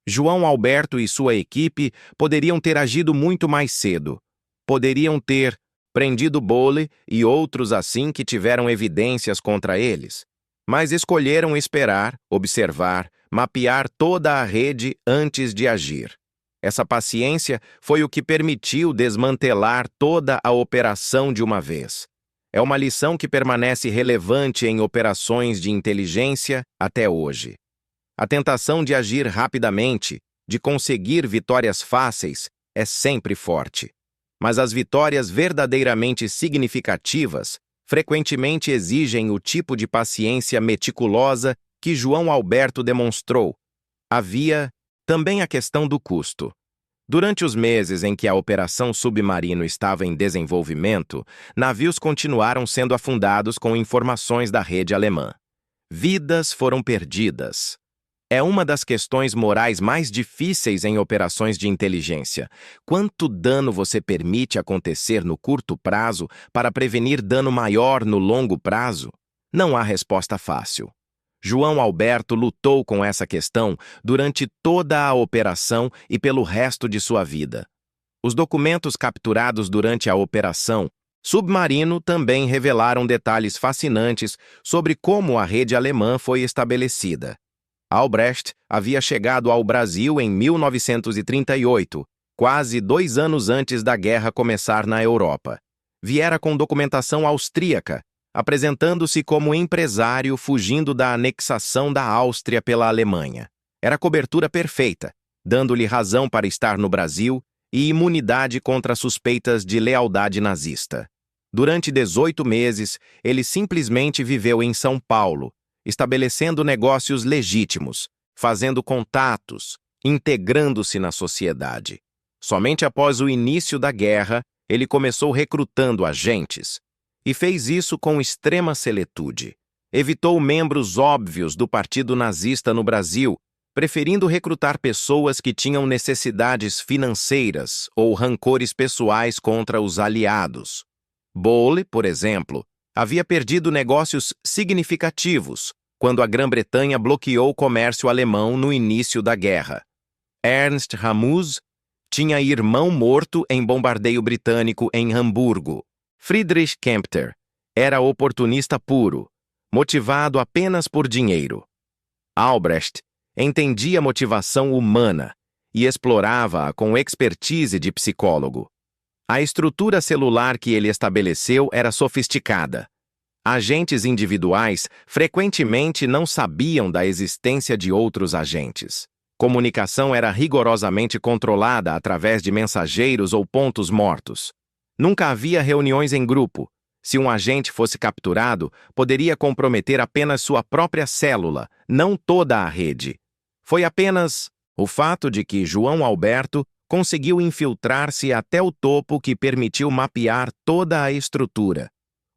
Speaker 1: João Alberto e sua equipe poderiam ter agido muito mais cedo. Poderiam ter prendido Bole e outros assim que tiveram evidências contra eles. Mas escolheram esperar, observar, mapear toda a rede antes de agir. Essa paciência foi o que permitiu desmantelar toda a operação de uma vez. É uma lição que permanece relevante em operações de inteligência até hoje. A tentação de agir rapidamente, de conseguir vitórias fáceis, é sempre forte. Mas as vitórias verdadeiramente significativas frequentemente exigem o tipo de paciência meticulosa que João Alberto demonstrou. Havia também a questão do custo. Durante os meses em que a Operação Submarino estava em desenvolvimento, navios continuaram sendo afundados com informações da rede alemã. Vidas foram perdidas. É uma das questões morais mais difíceis em operações de inteligência. Quanto dano você permite acontecer no curto prazo para prevenir dano maior no longo prazo? Não há resposta fácil. João Alberto lutou com essa questão durante toda a operação e pelo resto de sua vida. Os documentos capturados durante a Operação Submarino também revelaram detalhes fascinantes sobre como a rede alemã foi estabelecida. Albrecht havia chegado ao Brasil em 1938, quase 2 anos antes da guerra começar na Europa. Viera com documentação austríaca, apresentando-se como empresário fugindo da anexação da Áustria pela Alemanha. Era cobertura perfeita, dando-lhe razão para estar no Brasil e imunidade contra suspeitas de lealdade nazista. Durante 18 meses, ele simplesmente viveu em São Paulo, estabelecendo negócios legítimos, fazendo contatos, integrando-se na sociedade. Somente após o início da guerra, ele começou recrutando agentes, e fez isso com extrema celetude. Evitou membros óbvios do Partido Nazista no Brasil, preferindo recrutar pessoas que tinham necessidades financeiras ou rancores pessoais contra os aliados. Bole, por exemplo, havia perdido negócios significativos quando a Grã-Bretanha bloqueou o comércio alemão no início da guerra. Ernst Ramos tinha irmão morto em bombardeio britânico em Hamburgo. Friedrich Kempter era oportunista puro, motivado apenas por dinheiro. Albrecht entendia motivação humana e explorava-a com expertise de psicólogo. A estrutura celular que ele estabeleceu era sofisticada. Agentes individuais frequentemente não sabiam da existência de outros agentes. Comunicação era rigorosamente controlada através de mensageiros ou pontos mortos. Nunca havia reuniões em grupo. Se um agente fosse capturado, poderia comprometer apenas sua própria célula, não toda a rede. Foi apenas o fato de que João Alberto conseguiu infiltrar-se até o topo que permitiu mapear toda a estrutura.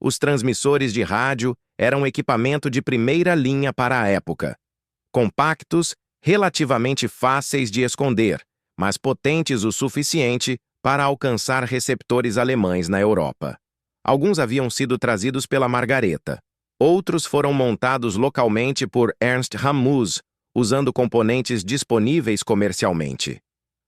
Speaker 1: Os transmissores de rádio eram equipamento de primeira linha para a época. Compactos, relativamente fáceis de esconder, mas potentes o suficiente para alcançar receptores alemães na Europa. Alguns haviam sido trazidos pela Margareta. Outros foram montados localmente por Ernst Ramos, usando componentes disponíveis comercialmente.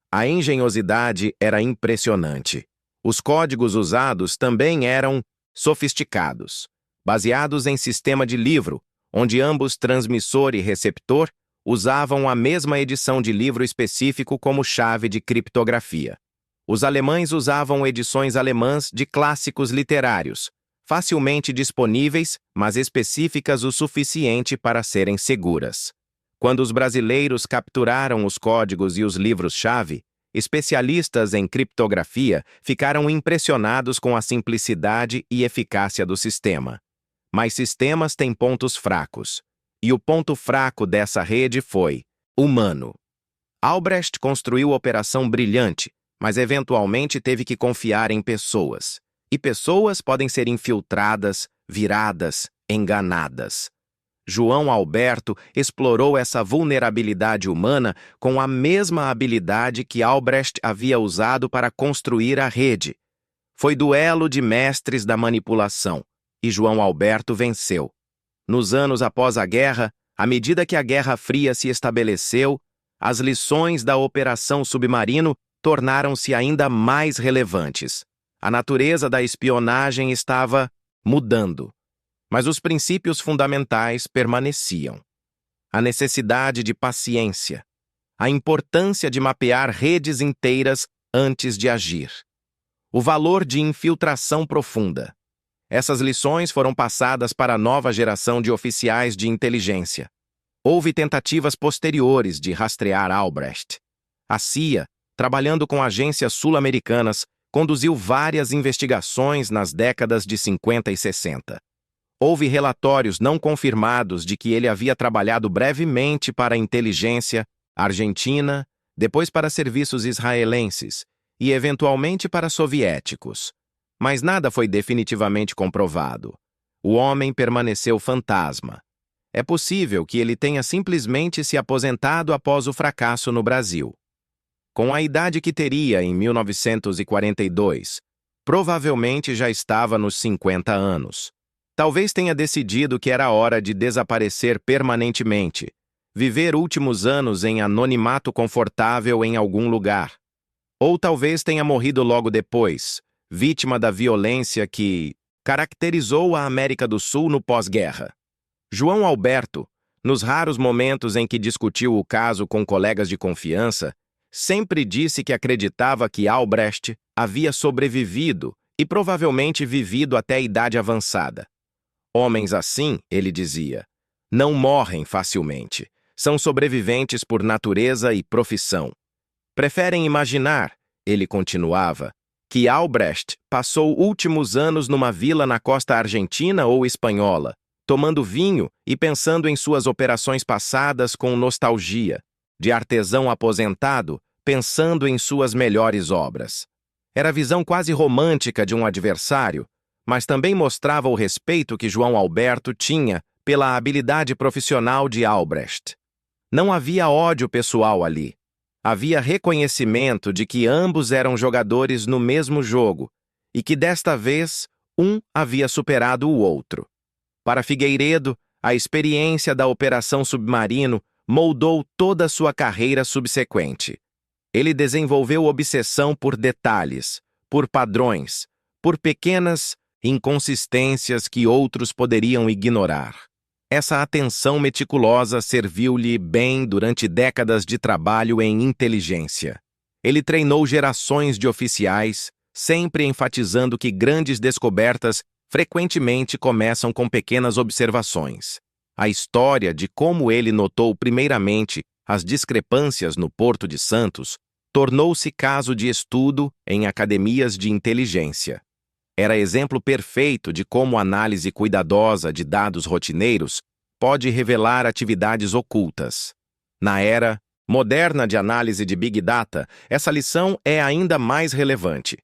Speaker 1: A engenhosidade era impressionante. Os códigos usados também eram sofisticados, baseados em sistema de livro, onde ambos transmissor e receptor usavam a mesma edição de livro específico como chave de criptografia. Os alemães usavam edições alemãs de clássicos literários, facilmente disponíveis, mas específicas o suficiente para serem seguras. Quando os brasileiros capturaram os códigos e os livros-chave, especialistas em criptografia ficaram impressionados com a simplicidade e eficácia do sistema. Mas sistemas têm pontos fracos, e o ponto fraco dessa rede foi humano. Albrecht construiu a operação brilhante, mas eventualmente teve que confiar em pessoas. E pessoas podem ser infiltradas, viradas, enganadas. João Alberto explorou essa vulnerabilidade humana com a mesma habilidade que Albrecht havia usado para construir a rede. Foi duelo de mestres da manipulação, e João Alberto venceu. Nos anos após a guerra, à medida que a Guerra Fria se estabeleceu, as lições da Operação Submarino tornaram-se ainda mais relevantes. A natureza da espionagem estava mudando, mas os princípios fundamentais permaneciam. A necessidade de paciência, a importância de mapear redes inteiras antes de agir, o valor de infiltração profunda. Essas lições foram passadas para a nova geração de oficiais de inteligência. Houve tentativas posteriores de rastrear Albrecht. A CIA, trabalhando com agências sul-americanas, conduziu várias investigações nas décadas de 50 e 60. Houve relatórios não confirmados de que ele havia trabalhado brevemente para a inteligência argentina, depois para serviços israelenses e, eventualmente, para soviéticos. Mas nada foi definitivamente comprovado. O homem permaneceu fantasma. É possível que ele tenha simplesmente se aposentado após o fracasso no Brasil. Com a idade que teria em 1942, provavelmente já estava nos 50 anos. Talvez tenha decidido que era hora de desaparecer permanentemente, viver últimos anos em anonimato confortável em algum lugar. Ou talvez tenha morrido logo depois, vítima da violência que caracterizou a América do Sul no pós-guerra. João Alberto, nos raros momentos em que discutiu o caso com colegas de confiança, sempre disse que acreditava que Albrecht havia sobrevivido e provavelmente vivido até a idade avançada. Homens assim, ele dizia, não morrem facilmente. São sobreviventes por natureza e profissão. Preferem imaginar, ele continuava, que Albrecht passou últimos anos numa vila na costa argentina ou espanhola, tomando vinho e pensando em suas operações passadas com nostalgia, de artesão aposentado, pensando em suas melhores obras. Era a visão quase romântica de um adversário, mas também mostrava o respeito que João Alberto tinha pela habilidade profissional de Albrecht. Não havia ódio pessoal ali. Havia reconhecimento de que ambos eram jogadores no mesmo jogo e que, desta vez, um havia superado o outro. Para Figueiredo, a experiência da Operação Submarino moldou toda a sua carreira subsequente. Ele desenvolveu obsessão por detalhes, por padrões, por pequenas inconsistências que outros poderiam ignorar. Essa atenção meticulosa serviu-lhe bem durante décadas de trabalho em inteligência. Ele treinou gerações de oficiais, sempre enfatizando que grandes descobertas frequentemente começam com pequenas observações. A história de como ele notou primeiramente as discrepâncias no Porto de Santos tornou-se caso de estudo em academias de inteligência. Era exemplo perfeito de como análise cuidadosa de dados rotineiros pode revelar atividades ocultas. Na era moderna de análise de Big Data, essa lição é ainda mais relevante.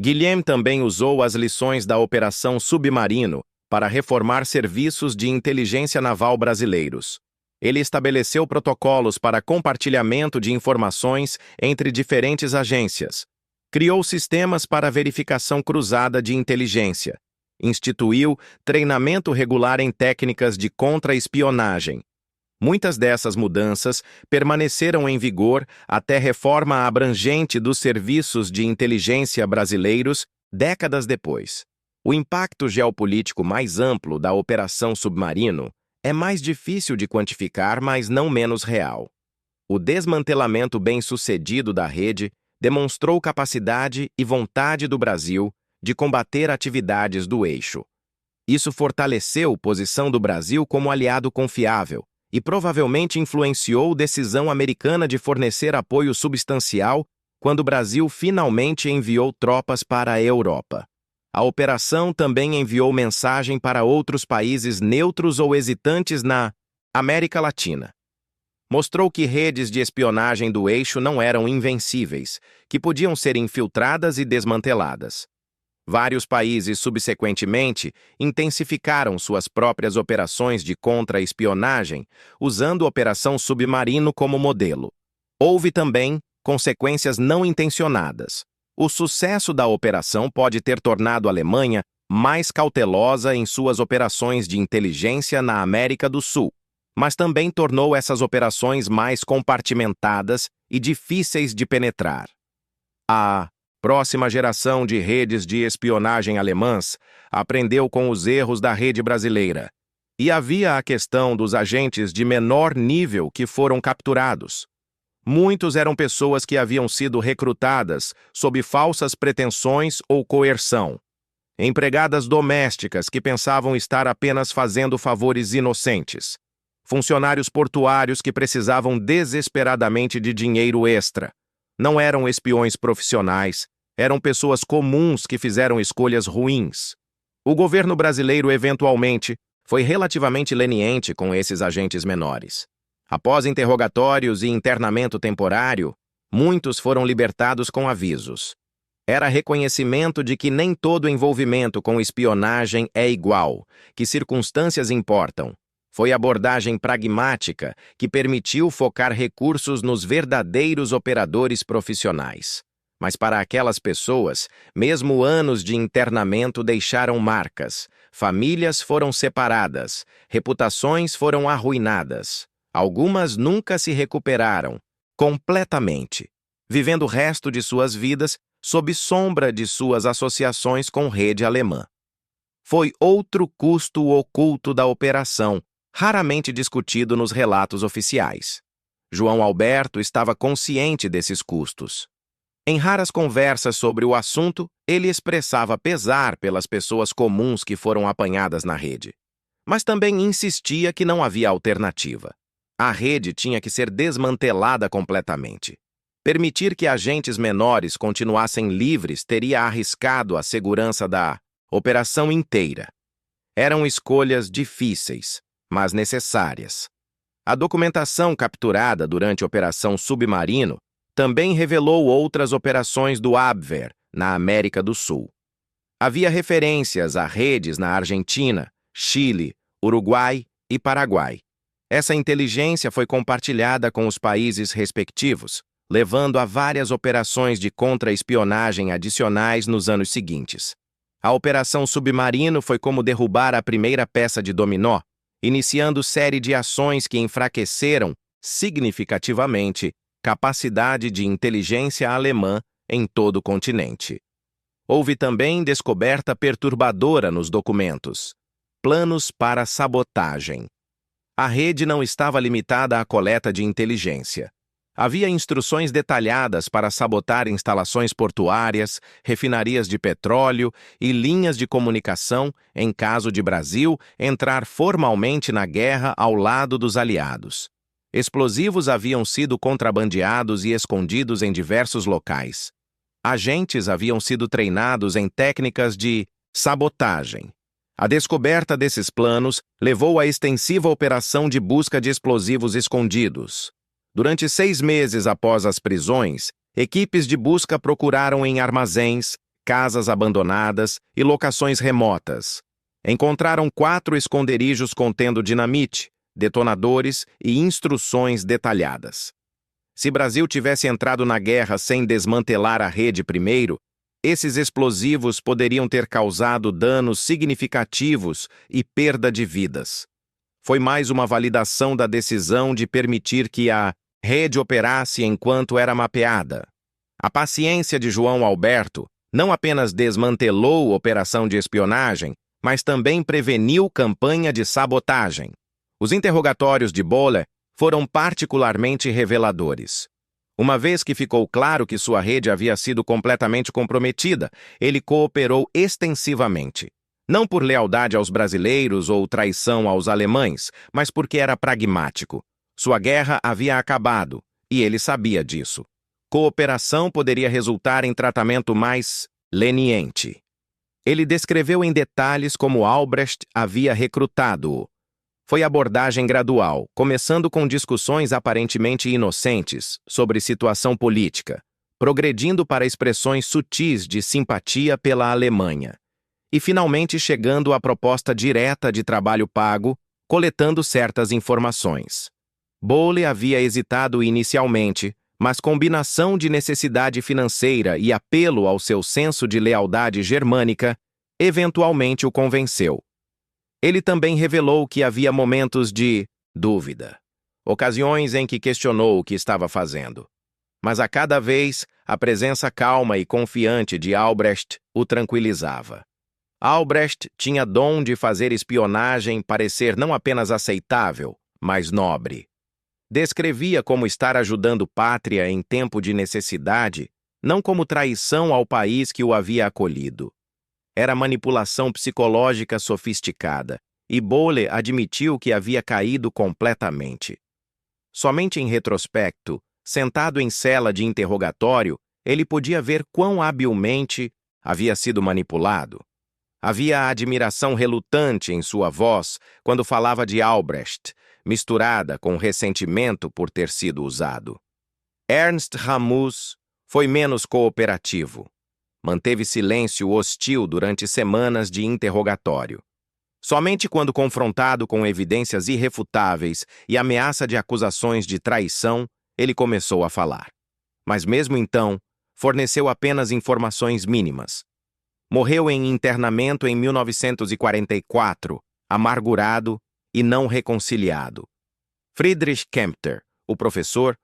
Speaker 1: Guilhem também usou as lições da Operação Submarino para reformar serviços de inteligência naval brasileiros. Ele estabeleceu protocolos para compartilhamento de informações entre diferentes agências, criou sistemas para verificação cruzada de inteligência, instituiu treinamento regular em técnicas de contra-espionagem. Muitas dessas mudanças permaneceram em vigor até a reforma abrangente dos serviços de inteligência brasileiros décadas depois. O impacto geopolítico mais amplo da Operação Submarino é mais difícil de quantificar, mas não menos real. O desmantelamento bem-sucedido da rede demonstrou capacidade e vontade do Brasil de combater atividades do eixo. Isso fortaleceu a posição do Brasil como aliado confiável e provavelmente influenciou a decisão americana de fornecer apoio substancial quando o Brasil finalmente enviou tropas para a Europa. A operação também enviou mensagem para outros países neutros ou hesitantes na América Latina. Mostrou que redes de espionagem do eixo não eram invencíveis, que podiam ser infiltradas e desmanteladas. Vários países, subsequentemente, intensificaram suas próprias operações de contra-espionagem, usando a Operação Submarino como modelo. Houve também consequências não intencionadas. O sucesso da operação pode ter tornado a Alemanha mais cautelosa em suas operações de inteligência na América do Sul, mas também tornou essas operações mais compartimentadas e difíceis de penetrar. A próxima geração de redes de espionagem alemãs aprendeu com os erros da rede brasileira. E havia a questão dos agentes de menor nível que foram capturados. Muitos eram pessoas que haviam sido recrutadas sob falsas pretensões ou coerção. Empregadas domésticas que pensavam estar apenas fazendo favores inocentes. Funcionários portuários que precisavam desesperadamente de dinheiro extra. Não eram espiões profissionais, eram pessoas comuns que fizeram escolhas ruins. O governo brasileiro, eventualmente, foi relativamente leniente com esses agentes menores. Após interrogatórios e internamento temporário, muitos foram libertados com avisos. Era reconhecimento de que nem todo envolvimento com espionagem é igual, que circunstâncias importam. Foi abordagem pragmática que permitiu focar recursos nos verdadeiros operadores profissionais. Mas para aquelas pessoas, mesmo anos de internamento deixaram marcas, famílias foram separadas, reputações foram arruinadas. Algumas nunca se recuperaram, completamente, vivendo o resto de suas vidas sob sombra de suas associações com rede alemã. Foi outro custo oculto da operação, raramente discutido nos relatos oficiais. João Alberto estava consciente desses custos. Em raras conversas sobre o assunto, ele expressava pesar pelas pessoas comuns que foram apanhadas na rede. Mas também insistia que não havia alternativa. A rede tinha que ser desmantelada completamente. Permitir que agentes menores continuassem livres teria arriscado a segurança da operação inteira. Eram escolhas difíceis, mas necessárias. A documentação capturada durante a Operação Submarino também revelou outras operações do Abwehr na América do Sul. Havia referências a redes na Argentina, Chile, Uruguai e Paraguai. Essa inteligência foi compartilhada com os países respectivos, levando a várias operações de contra-espionagem adicionais nos anos seguintes. A Operação Submarino foi como derrubar a primeira peça de dominó, iniciando série de ações que enfraqueceram significativamente capacidade de inteligência alemã em todo o continente. Houve também descoberta perturbadora nos documentos: planos para sabotagem. A rede não estava limitada à coleta de inteligência. Havia instruções detalhadas para sabotar instalações portuárias, refinarias de petróleo e linhas de comunicação em caso de Brasil entrar formalmente na guerra ao lado dos aliados. Explosivos haviam sido contrabandeados e escondidos em diversos locais. Agentes haviam sido treinados em técnicas de sabotagem. A descoberta desses planos levou à extensiva operação de busca de explosivos escondidos. Durante 6 meses após as prisões, equipes de busca procuraram em armazéns, casas abandonadas e locações remotas. Encontraram 4 esconderijos contendo dinamite, detonadores e instruções detalhadas. Se Brasil tivesse entrado na guerra sem desmantelar a rede primeiro, esses explosivos poderiam ter causado danos significativos e perda de vidas. Foi mais uma validação da decisão de permitir que a rede operasse enquanto era mapeada. A paciência de João Alberto não apenas desmantelou operação de espionagem, mas também preveniu campanha de sabotagem. Os interrogatórios de Boller foram particularmente reveladores. Uma vez que ficou claro que sua rede havia sido completamente comprometida, ele cooperou extensivamente. Não por lealdade aos brasileiros ou traição aos alemães, mas porque era pragmático. Sua guerra havia acabado, e ele sabia disso. Cooperação poderia resultar em tratamento mais leniente. Ele descreveu em detalhes como Albrecht havia recrutado-o. Foi abordagem gradual, começando com discussões aparentemente inocentes sobre situação política. progredindo para expressões sutis de simpatia pela Alemanha, e finalmente chegando à proposta direta de trabalho pago, coletando certas informações. Bowley havia hesitado inicialmente, mas combinação de necessidade financeira e apelo ao seu senso de lealdade germânica eventualmente o convenceu. Ele também revelou que havia momentos de dúvida, ocasiões em que questionou o que estava fazendo. Mas a cada vez, a presença calma e confiante de Albrecht o tranquilizava. Albrecht tinha dom de fazer espionagem parecer não apenas aceitável, mas nobre. Descrevia como estar ajudando pátria em tempo de necessidade, não como traição ao país que o havia acolhido. Era manipulação psicológica sofisticada, e Bowley admitiu que havia caído completamente. Somente em retrospecto, sentado em cela de interrogatório, ele podia ver quão habilmente havia sido manipulado. Havia a admiração relutante em sua voz quando falava de Albrecht, misturada com ressentimento por ter sido usado. Ernst Ramus foi menos cooperativo. Manteve silêncio hostil durante semanas de interrogatório. Somente quando confrontado com evidências irrefutáveis e ameaça de acusações de traição, ele começou a falar. Mas mesmo então, forneceu apenas informações mínimas. Morreu em internamento em 1944, amargurado e não reconciliado. Friedrich Kempter, o professor,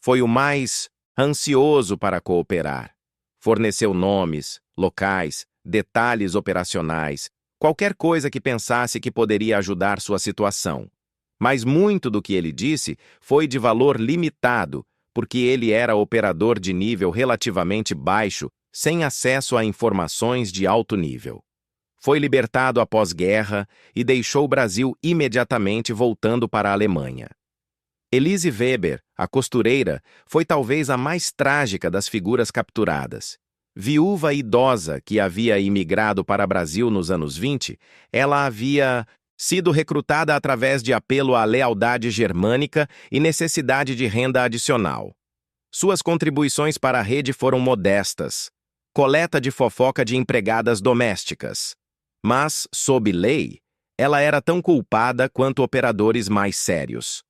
Speaker 1: foi o mais ansioso para cooperar. Forneceu nomes, locais, detalhes operacionais, qualquer coisa que pensasse que poderia ajudar sua situação. Mas muito do que ele disse foi de valor limitado, porque ele era operador de nível relativamente baixo, sem acesso a informações de alto nível. Foi libertado após guerra e deixou o Brasil imediatamente voltando para a Alemanha. Elise Weber, a costureira, foi talvez a mais trágica das figuras capturadas. Viúva idosa que havia imigrado para o Brasil nos anos 20, ela havia sido recrutada através de apelo à lealdade germânica e necessidade de renda adicional. Suas contribuições para a rede foram modestas. Coleta de fofoca de empregadas domésticas. Mas, sob lei, ela era tão culpada quanto operadores mais sérios.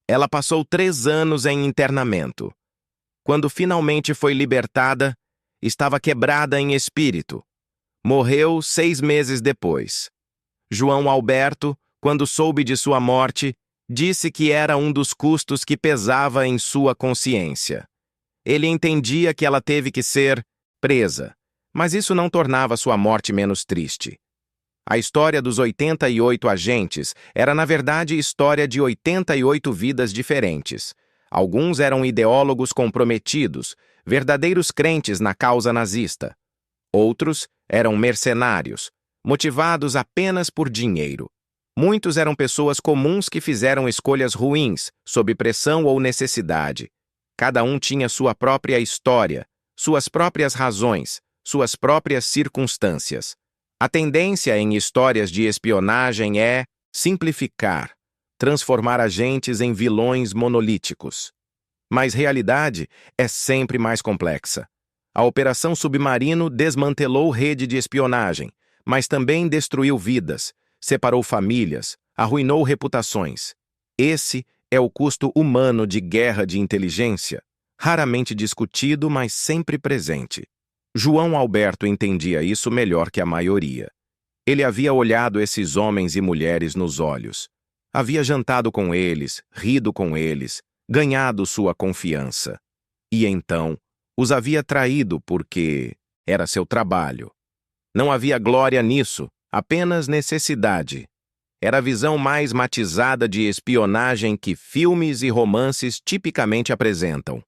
Speaker 1: Ela passou 3 anos em internamento. Quando finalmente foi libertada, estava quebrada em espírito. Morreu 6 meses depois. João Alberto, quando soube de sua morte, disse que era um dos custos que pesava em sua consciência. Ele entendia que ela teve que ser presa, mas isso não tornava sua morte menos triste. A história dos 88 agentes era, na verdade, história de 88 vidas diferentes. Alguns eram ideólogos comprometidos, verdadeiros crentes na causa nazista. Outros eram mercenários, motivados apenas por dinheiro. Muitos eram pessoas comuns que fizeram escolhas ruins, sob pressão ou necessidade. Cada um tinha sua própria história, suas próprias razões, suas próprias circunstâncias. A tendência em histórias de espionagem é simplificar, transformar agentes em vilões monolíticos. Mas realidade é sempre mais complexa. A Operação Submarino desmantelou rede de espionagem, mas também destruiu vidas, separou famílias, arruinou reputações. Esse é o custo humano de guerra de inteligência, raramente discutido, mas sempre presente. João Alberto entendia isso melhor que a maioria. Ele havia olhado esses homens e mulheres nos olhos. Havia jantado com eles, rido com eles, ganhado sua confiança. E então, os havia traído porque era seu trabalho. Não havia glória nisso, apenas necessidade. Era a visão mais matizada de espionagem que filmes e romances tipicamente apresentam.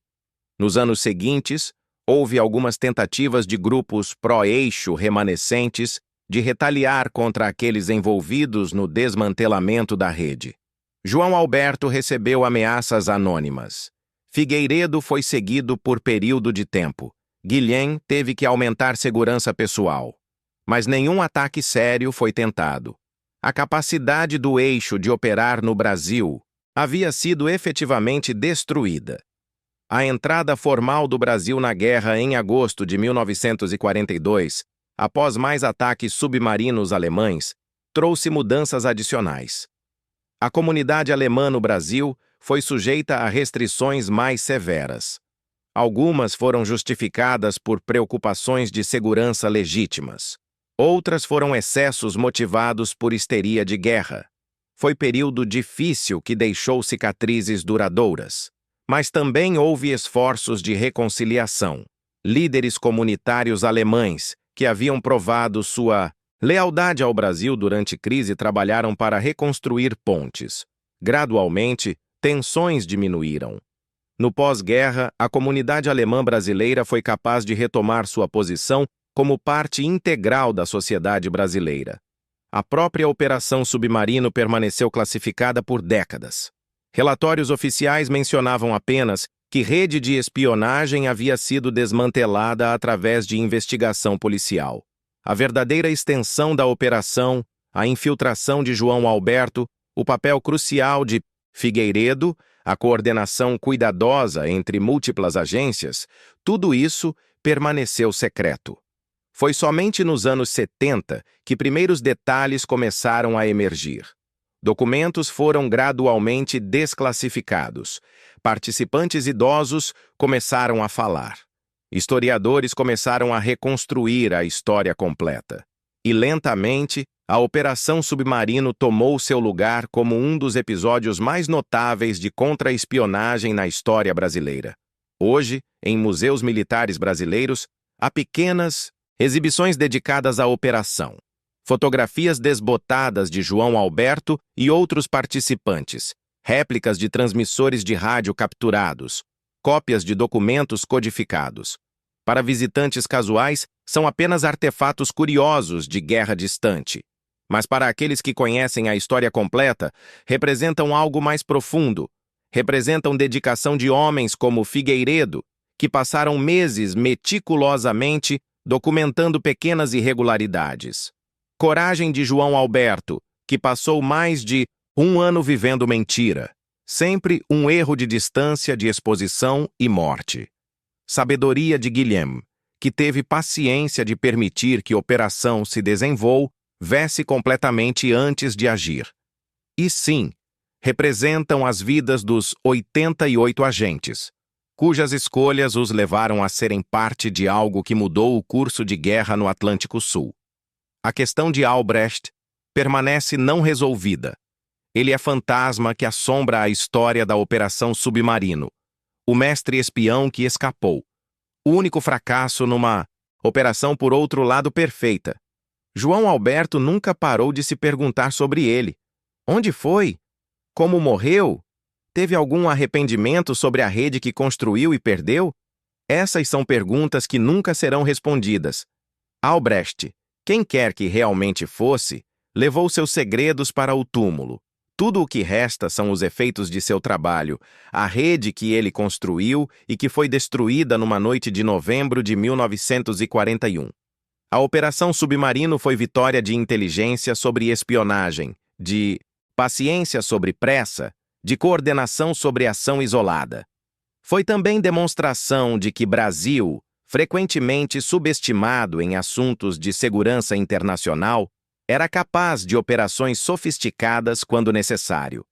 Speaker 1: Nos anos seguintes, houve algumas tentativas de grupos pró-eixo remanescentes de retaliar contra aqueles envolvidos no desmantelamento da rede. João Alberto recebeu ameaças anônimas. Figueiredo foi seguido por período de tempo. Guilhem teve que aumentar segurança pessoal. Mas nenhum ataque sério foi tentado. A capacidade do eixo de operar no Brasil havia sido efetivamente destruída. A entrada formal do Brasil na guerra em agosto de 1942, após mais ataques submarinos alemães, trouxe mudanças adicionais. A comunidade alemã no Brasil foi sujeita a restrições mais severas. Algumas foram justificadas por preocupações de segurança legítimas. Outras foram excessos motivados por histeria de guerra. Foi período difícil que deixou cicatrizes duradouras. Mas também houve esforços de reconciliação. Líderes comunitários alemães, que haviam provado sua lealdade ao Brasil durante crise, trabalharam para reconstruir pontes. Gradualmente, tensões diminuíram. No pós-guerra, a comunidade alemã brasileira foi capaz de retomar sua posição como parte integral da sociedade brasileira. A própria Operação Submarino permaneceu classificada por décadas. Relatórios oficiais mencionavam apenas que rede de espionagem havia sido desmantelada através de investigação policial. A verdadeira extensão da operação, a infiltração de João Alberto, o papel crucial de Figueiredo, a coordenação cuidadosa entre múltiplas agências, tudo isso permaneceu secreto. Foi somente nos anos 70 que primeiros detalhes começaram a emergir. Documentos foram gradualmente desclassificados. Participantes idosos começaram a falar. Historiadores começaram a reconstruir a história completa. E lentamente, a Operação Submarino tomou seu lugar como um dos episódios mais notáveis de contra-espionagem na história brasileira. Hoje, em museus militares brasileiros, há pequenas exibições dedicadas à operação. Fotografias desbotadas de João Alberto e outros participantes, réplicas de transmissores de rádio capturados, cópias de documentos codificados. Para visitantes casuais, são apenas artefatos curiosos de guerra distante. Mas para aqueles que conhecem a história completa, representam algo mais profundo. Representam dedicação de homens como Figueiredo, que passaram meses meticulosamente documentando pequenas irregularidades. Coragem de João Alberto, que passou mais de um ano vivendo mentira. Sempre um erro de distância de exposição e morte. Sabedoria de Guilhem, que teve paciência de permitir que a operação se desenvolvesse completamente antes de agir. E sim, representam as vidas dos 88 agentes, cujas escolhas os levaram a serem parte de algo que mudou o curso de guerra no Atlântico Sul. A questão de Albrecht permanece não resolvida. Ele é fantasma que assombra a história da Operação Submarino, o mestre espião que escapou. O único fracasso numa operação por outro lado perfeita. João Alberto nunca parou de se perguntar sobre ele. Onde foi? Como morreu? Teve algum arrependimento sobre a rede que construiu e perdeu? Essas são perguntas que nunca serão respondidas. Albrecht, quem quer que realmente fosse, levou seus segredos para o túmulo. Tudo o que resta são os efeitos de seu trabalho, a rede que ele construiu e que foi destruída numa noite de novembro de 1941. A Operação Submarino foi vitória de inteligência sobre espionagem, de paciência sobre pressa, de coordenação sobre ação isolada. Foi também demonstração de que Brasil, frequentemente subestimado em assuntos de segurança internacional, era capaz de operações sofisticadas quando necessário.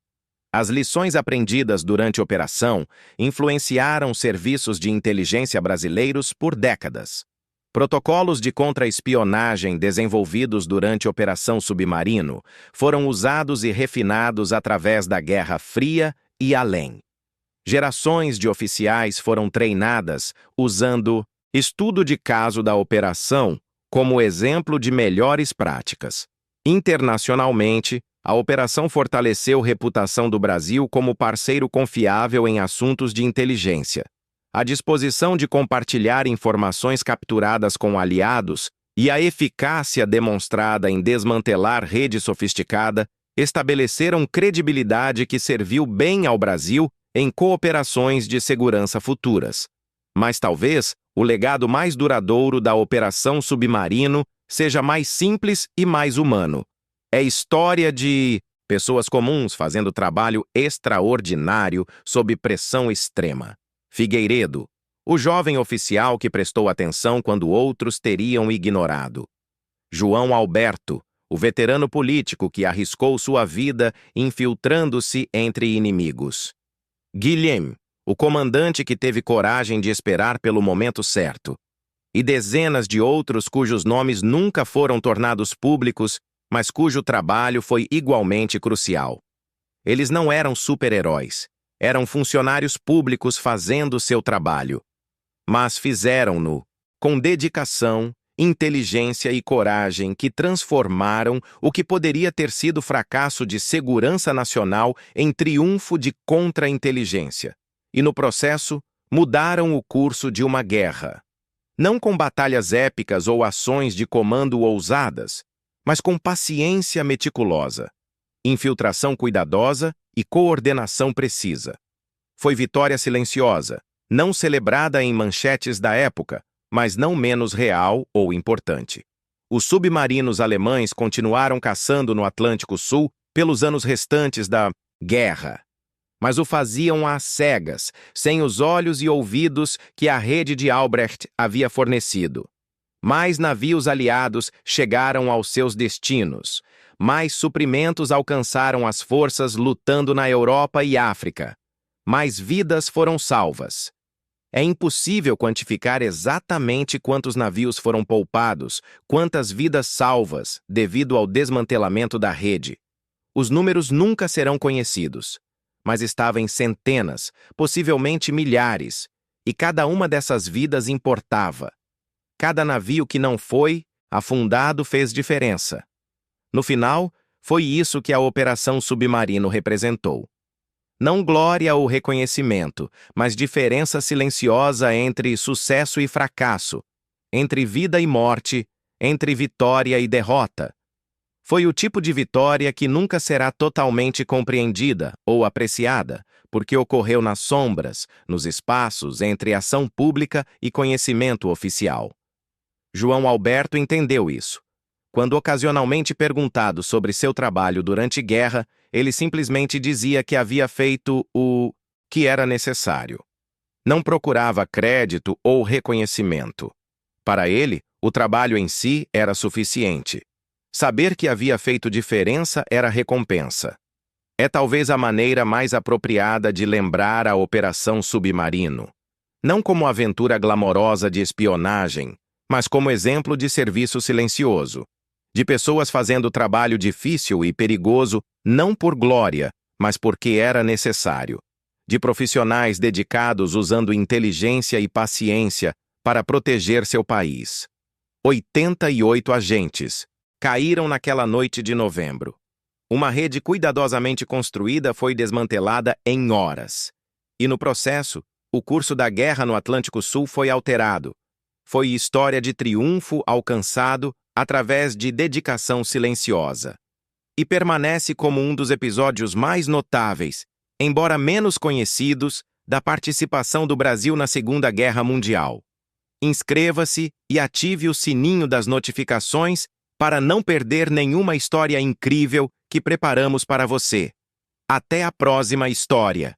Speaker 1: As lições aprendidas durante a operação influenciaram serviços de inteligência brasileiros por décadas. Protocolos de contra-espionagem desenvolvidos durante a Operação Submarino foram usados e refinados através da Guerra Fria e além. Gerações de oficiais foram treinadas usando estudo de caso da operação como exemplo de melhores práticas. Internacionalmente, a operação fortaleceu a reputação do Brasil como parceiro confiável em assuntos de inteligência. A disposição de compartilhar informações capturadas com aliados e a eficácia demonstrada em desmantelar rede sofisticada estabeleceram credibilidade que serviu bem ao Brasil em cooperações de segurança futuras. Mas talvez o legado mais duradouro da Operação Submarino seja mais simples e mais humano. É história de pessoas comuns fazendo trabalho extraordinário sob pressão extrema. Figueiredo, o jovem oficial que prestou atenção quando outros teriam ignorado. João Alberto, o veterano político que arriscou sua vida infiltrando-se entre inimigos. Guilhem, o comandante que teve coragem de esperar pelo momento certo. E dezenas de outros cujos nomes nunca foram tornados públicos, mas cujo trabalho foi igualmente crucial. Eles não eram super-heróis, eram funcionários públicos fazendo seu trabalho. Mas fizeram-no com dedicação, inteligência e coragem que transformaram o que poderia ter sido fracasso de segurança nacional em triunfo de contra-inteligência. E no processo, mudaram o curso de uma guerra. Não com batalhas épicas ou ações de comando ousadas, mas com paciência meticulosa, infiltração cuidadosa e coordenação precisa. Foi vitória silenciosa, não celebrada em manchetes da época, mas não menos real ou importante. Os submarinos alemães continuaram caçando no Atlântico Sul pelos anos restantes da guerra, mas o faziam às cegas, sem os olhos e ouvidos que a rede de Albrecht havia fornecido. Mais navios aliados chegaram aos seus destinos, mais suprimentos alcançaram as forças lutando na Europa e África, mais vidas foram salvas. É impossível quantificar exatamente quantos navios foram poupados, quantas vidas salvas devido ao desmantelamento da rede. Os números nunca serão conhecidos, mas estava em centenas, possivelmente milhares, e cada uma dessas vidas importava. Cada navio que não foi afundado fez diferença. No final, foi isso que a Operação Submarino representou. Não glória ou reconhecimento, mas diferença silenciosa entre sucesso e fracasso, entre vida e morte, entre vitória e derrota. Foi o tipo de vitória que nunca será totalmente compreendida ou apreciada, porque ocorreu nas sombras, nos espaços entre ação pública e conhecimento oficial. João Alberto entendeu isso. Quando ocasionalmente perguntado sobre seu trabalho durante guerra, ele simplesmente dizia que havia feito o que era necessário. Não procurava crédito ou reconhecimento. Para ele, o trabalho em si era suficiente. Saber que havia feito diferença era recompensa. É talvez a maneira mais apropriada de lembrar a Operação Submarino. Não como aventura glamourosa de espionagem, mas como exemplo de serviço silencioso. De pessoas fazendo trabalho difícil e perigoso não por glória, mas porque era necessário. De profissionais dedicados usando inteligência e paciência para proteger seu país. 88 agentes caíram naquela noite de novembro. Uma rede cuidadosamente construída foi desmantelada em horas. E no processo, o curso da guerra no Atlântico Sul foi alterado. Foi história de triunfo alcançado através de dedicação silenciosa. E permanece como um dos episódios mais notáveis, embora menos conhecidos, da participação do Brasil na Segunda Guerra Mundial. Inscreva-se e ative o sininho das notificações para não perder nenhuma história incrível que preparamos para você. Até a próxima história!